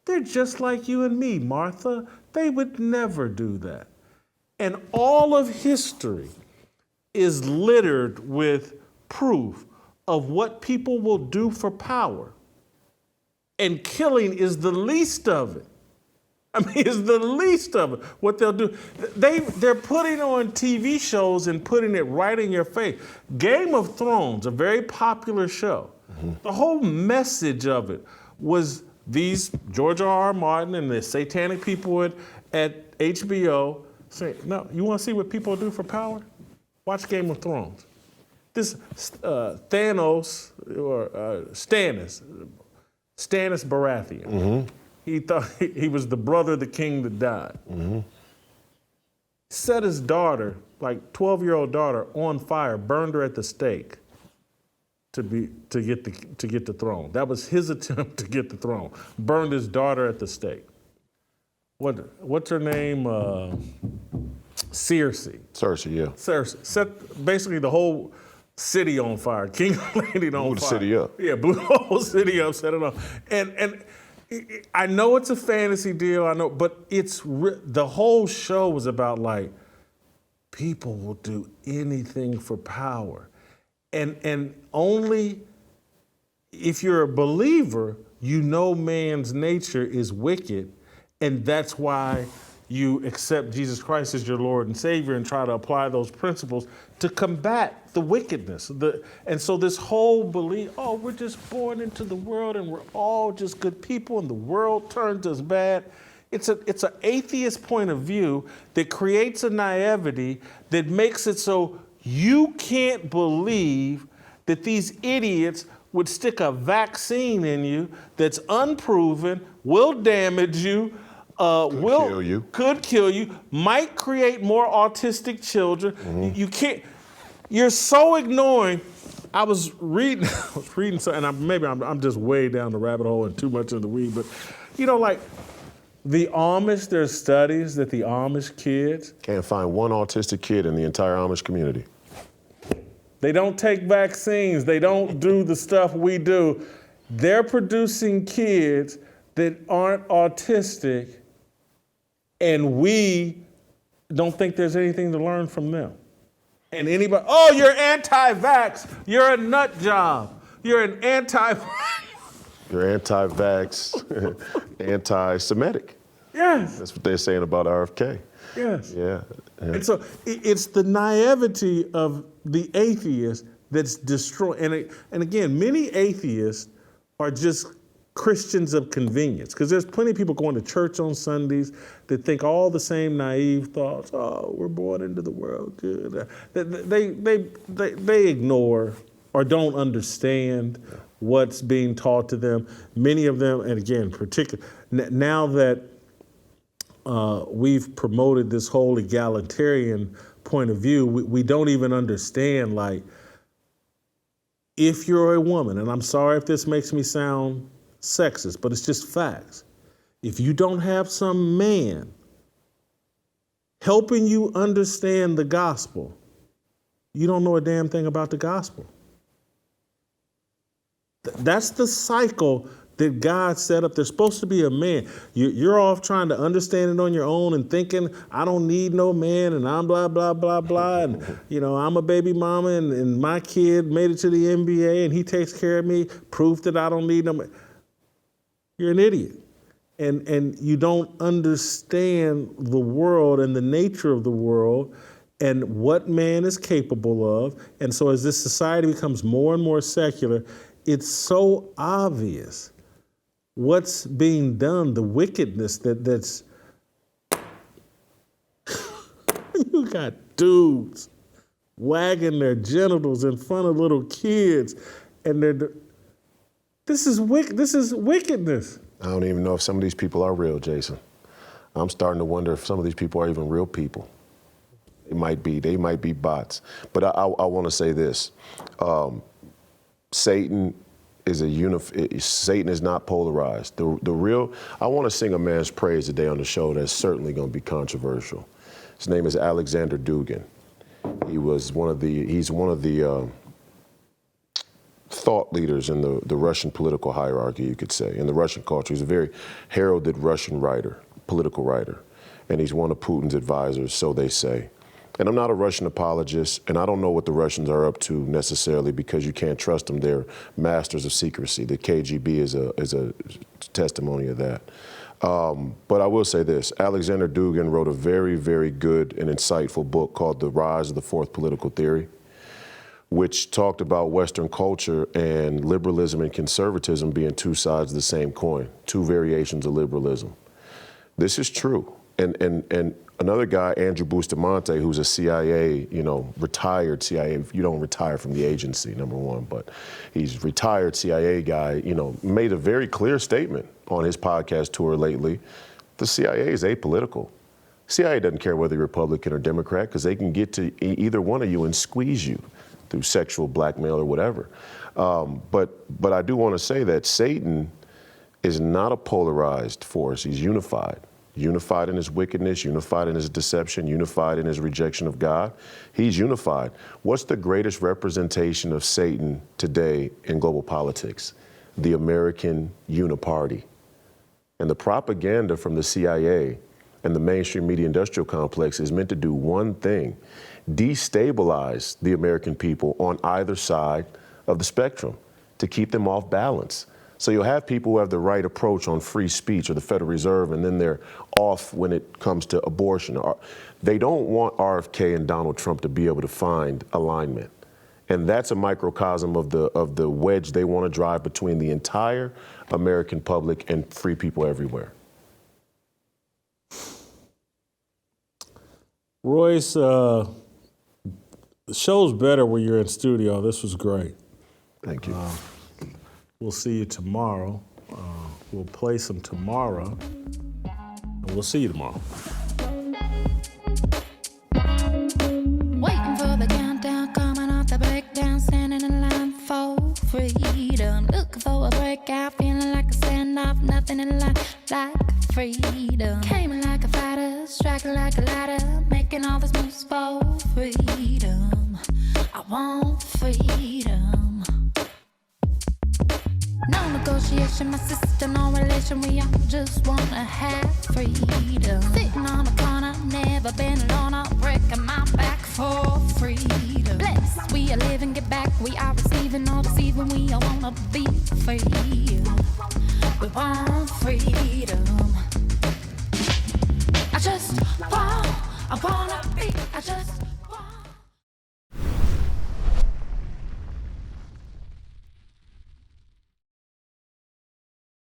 They're just like you and me, Martha. They would never do that. And all of history is littered with proof of what people will do for power. And killing is the least of it. I mean, it's the least of it, what they'll do. They're putting on TV shows and putting it right in your face. Game of Thrones, a very popular show. Mm-hmm. The whole message of it was these George R.R. Martin and the satanic people at HBO say, no, you want to see what people do for power? Watch Game of Thrones. This Thanos, or Stannis Baratheon, mm-hmm. He thought he was the brother of the king that died. Mm-hmm. Set his daughter, like 12-year-old daughter, on fire, burned her at the stake to get the throne. That was his attempt to get the throne. Burned his daughter at the stake. What's her name? Cersei. Cersei, yeah. Cersei set basically the whole city on fire. King landed on fire. Blew the city up. Yeah, blew the whole city up, set it off. And I know it's a fantasy deal, I know, but the whole show was about like, people will do anything for power. And only if you're a believer, you know man's nature is wicked, and that's why you accept Jesus Christ as your Lord and Savior and try to apply those principles to combat the wickedness. And so this whole belief, oh, we're just born into the world and we're all just good people and the world turns us bad. It's an atheist point of view that creates a naivety that makes it so you can't believe that these idiots would stick a vaccine in you that's unproven, will damage you, could kill you, might create more autistic children. Mm-hmm. You can't. You're so ignoring. I was reading something, and maybe I'm just way down the rabbit hole and too much in the weed, but like the Amish, there's studies that the Amish kids can't find one autistic kid in the entire Amish community. They don't take vaccines. They don't do the stuff we do. They're producing kids that aren't autistic, and we don't think there's anything to learn from them. And anybody, oh, you're anti-vax. You're a nut job. You're an You're anti-vax, anti-Semitic. Yes. That's what they're saying about RFK. Yes. Yeah. And so it's the naivety of the atheist that's destroying. And again, many atheists are just Christians of convenience, because there's plenty of people going to church on Sundays that think all the same naive thoughts. Oh, we're born into the world. Good. They ignore or don't understand what's being taught to them. Many of them, and again, particularly now that we've promoted this whole egalitarian point of view, we don't even understand, like, if you're a woman, and I'm sorry if this makes me sound sexist, but it's just facts. If you don't have some man helping you understand the gospel, you don't know a damn thing about the gospel. That's the cycle that God set up. There's supposed to be a man. You're off trying to understand it on your own and thinking, I don't need no man, and I'm blah, blah, blah, blah. And, I'm a baby mama, and my kid made it to the NBA, and he takes care of me, proof that I don't need no man. You're an idiot. And you don't understand the world and the nature of the world and what man is capable of. And so as this society becomes more and more secular, it's so obvious what's being done, the wickedness that's. You got dudes wagging their genitals in front of little kids, and this is wickedness. I don't even know if some of these people are real, Jason. I'm starting to wonder if some of these people are even real people. They might be bots. But I want to say this: Satan is not polarized. I want to sing a man's praise today on the show that's certainly going to be controversial. His name is Alexander Dugin. He's one of the thought leaders in the Russian political hierarchy, you could say, in the Russian culture. He's a very heralded Russian writer, political writer, and he's one of Putin's advisors, so they say. And I'm not a Russian apologist, and I don't know what the Russians are up to necessarily, because you can't trust them. They're masters of secrecy. The KGB is a testimony of that. But I will say this: Alexander Dugin wrote a very, very good and insightful book called The Rise of the Fourth Political Theory, which talked about Western culture and liberalism and conservatism being two sides of the same coin, two variations of liberalism. This is true. And another guy, Andrew Bustamante, who's a CIA, retired CIA. You don't retire from the agency, number one, but he's a retired CIA guy, made a very clear statement on his podcast tour lately. The CIA is apolitical. CIA doesn't care whether you're Republican or Democrat, because they can get to either one of you and squeeze you through sexual blackmail or whatever. But I do want to say that Satan is not a polarized force. He's unified. Unified in his wickedness, unified in his deception, unified in his rejection of God. He's unified. What's the greatest representation of Satan today in global politics? The American Uniparty. And the propaganda from the CIA and the mainstream media industrial complex is meant to do one thing: destabilize the American people on either side of the spectrum, to keep them off balance. So you'll have people who have the right approach on free speech or the Federal Reserve, and then they're off when it comes to abortion. They don't want RFK and Donald Trump to be able to find alignment. And that's a microcosm of the wedge they want to drive between the entire American public and free people everywhere. Royce, the show's better when you're in studio. This was great. Thank you. We'll see you tomorrow. We'll play some tomorrow, and we'll see you tomorrow. Waiting for the countdown, coming off the breakdown, standing in line for freedom. Looking for a breakout, feeling like a standoff, nothing in life like freedom. Came in like a fighter, striking like a ladder, making all these moves for freedom. I want freedom. No negotiation, my sister, no relation. We all just wanna have freedom. Sitting on a corner, never been alone. I'm breaking my back for freedom. Blessed, we are living, get back. We are receiving, all deceiving. We all wanna be free.